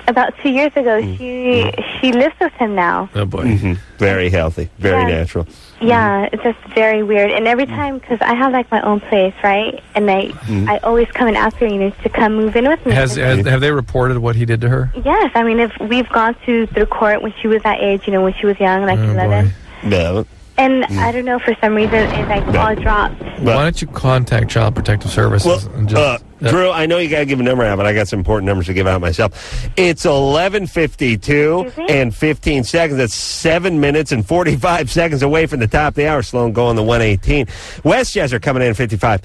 about 2 years ago, she lives with him now. Oh, boy. Very healthy. Very natural. Yeah, it's just very weird. And every time, because I have my own place, right? And I always come and ask her, to come move in with me. Have they reported what he did to her? Yes, I mean, if we've gone through court when she was that age, when she was young, 11. No. And I don't know, for some reason, it's all dropped. Why don't you contact Child Protective Services? And just, Drew, I know you got to give a number out, but I got some important numbers to give out myself. It's 11:52 and 15 seconds. That's 7 minutes and 45 seconds away from the top of the hour. Slow and go on the 118. Westchester coming in at 55.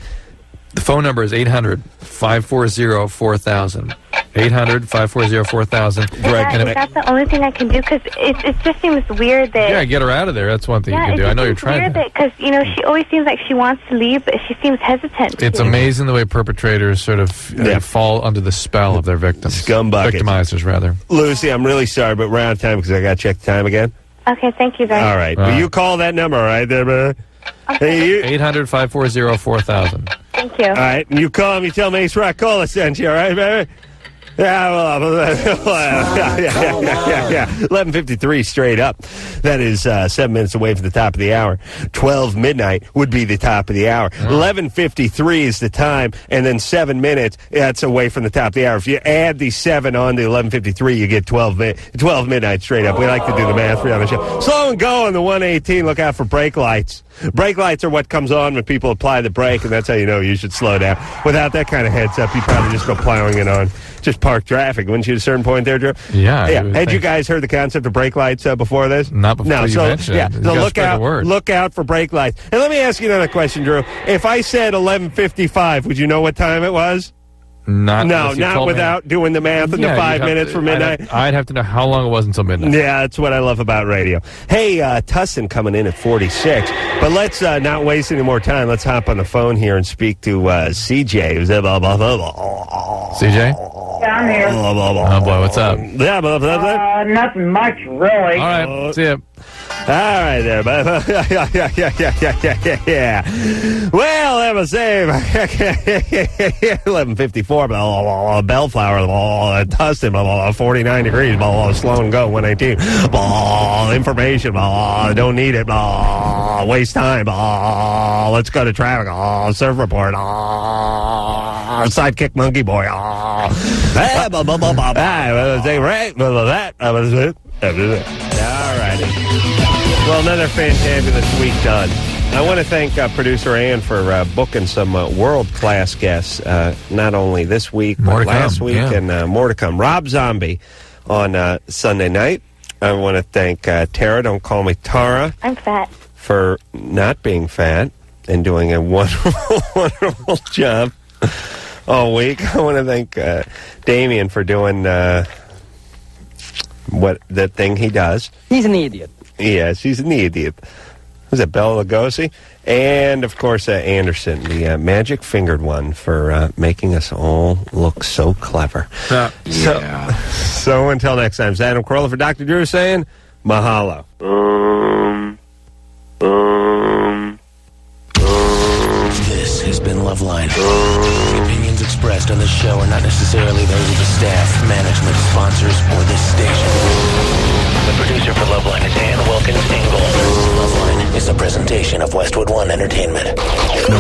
The phone number is 800-540-4000. 800-540-4000. That's the only thing I can do, because it just seems weird that... Yeah, get her out of there. That's one thing you can do. I know you're trying to... Because, she always seems like she wants to leave, but she seems hesitant. It's amazing the way perpetrators sort of fall under the spell of their victims. Scumbuckets. Victimizers, rather. Lucy, I'm really sorry, but we're out of time because I got to check the time again. Okay, thank you very much. All right. Will you call that number right there, brother? Okay. 800-540-4000. Thank you. All right. And you call me, you tell me Ace Rock, call us, sent you, all right, baby? Yeah, 11:53 straight up. That is 7 minutes away from the top of the hour. 12 midnight would be the top of the hour. 11:53 is the time, and then 7 minutes, that's away from the top of the hour. If you add the 7 on to 11:53, you get 12 midnight straight up. We like to do the math for you on the show. Slow and go on the 118. Look out for brake lights. Brake lights are what comes on when people apply the brake, and that's how you know you should slow down. Without that kind of heads up, you probably just go plowing it on. Just park traffic. Wouldn't you at a certain point there, Drew? Yeah. Had you guys heard the concept of brake lights before this? Not before you mentioned it. So look out for brake lights. And let me ask you another question, Drew. If I said 11:55, would you know what time it was? Not without doing the math in the 5 minutes for midnight. I'd have to know how long it was until midnight. Yeah, that's what I love about radio. Hey, Tussin coming in at 46. But let's not waste any more time. Let's hop on the phone here and speak to CJ. CJ? Yeah, I'm here. Oh, boy, what's up? Nothing much, really. All right, see ya. All right there, but yeah. Well, that was 11:54. Bellflower, Tustin, 49 degrees. Slow and go, 118. Information. Don't need it. Waste time. Let's go to traffic. Surf report. Sidekick monkey boy. All righty. Well, another fantabulous week done. I want to thank producer Ann for booking some world-class guests, not only this week, but last week, and more to come. Rob Zombie on Sunday night. I want to thank Tara, don't call me Tara. I'm fat. For not being fat and doing a wonderful, wonderful job all week. I want to thank Damien for doing what the thing he does. He's an idiot. Yes, he's an idiot. Was it Bela Lugosi? And, of course, Anderson, the magic-fingered one, for making us all look so clever. So until next time, it's Adam Carolla for Dr. Drew saying, mahalo. This has been Loveline. The opinions expressed on this show are not necessarily those of the staff, management, sponsors, or this station. The producer for Loveline is Ann Wilkins Ingle. Loveline is a presentation of Westwood One Entertainment.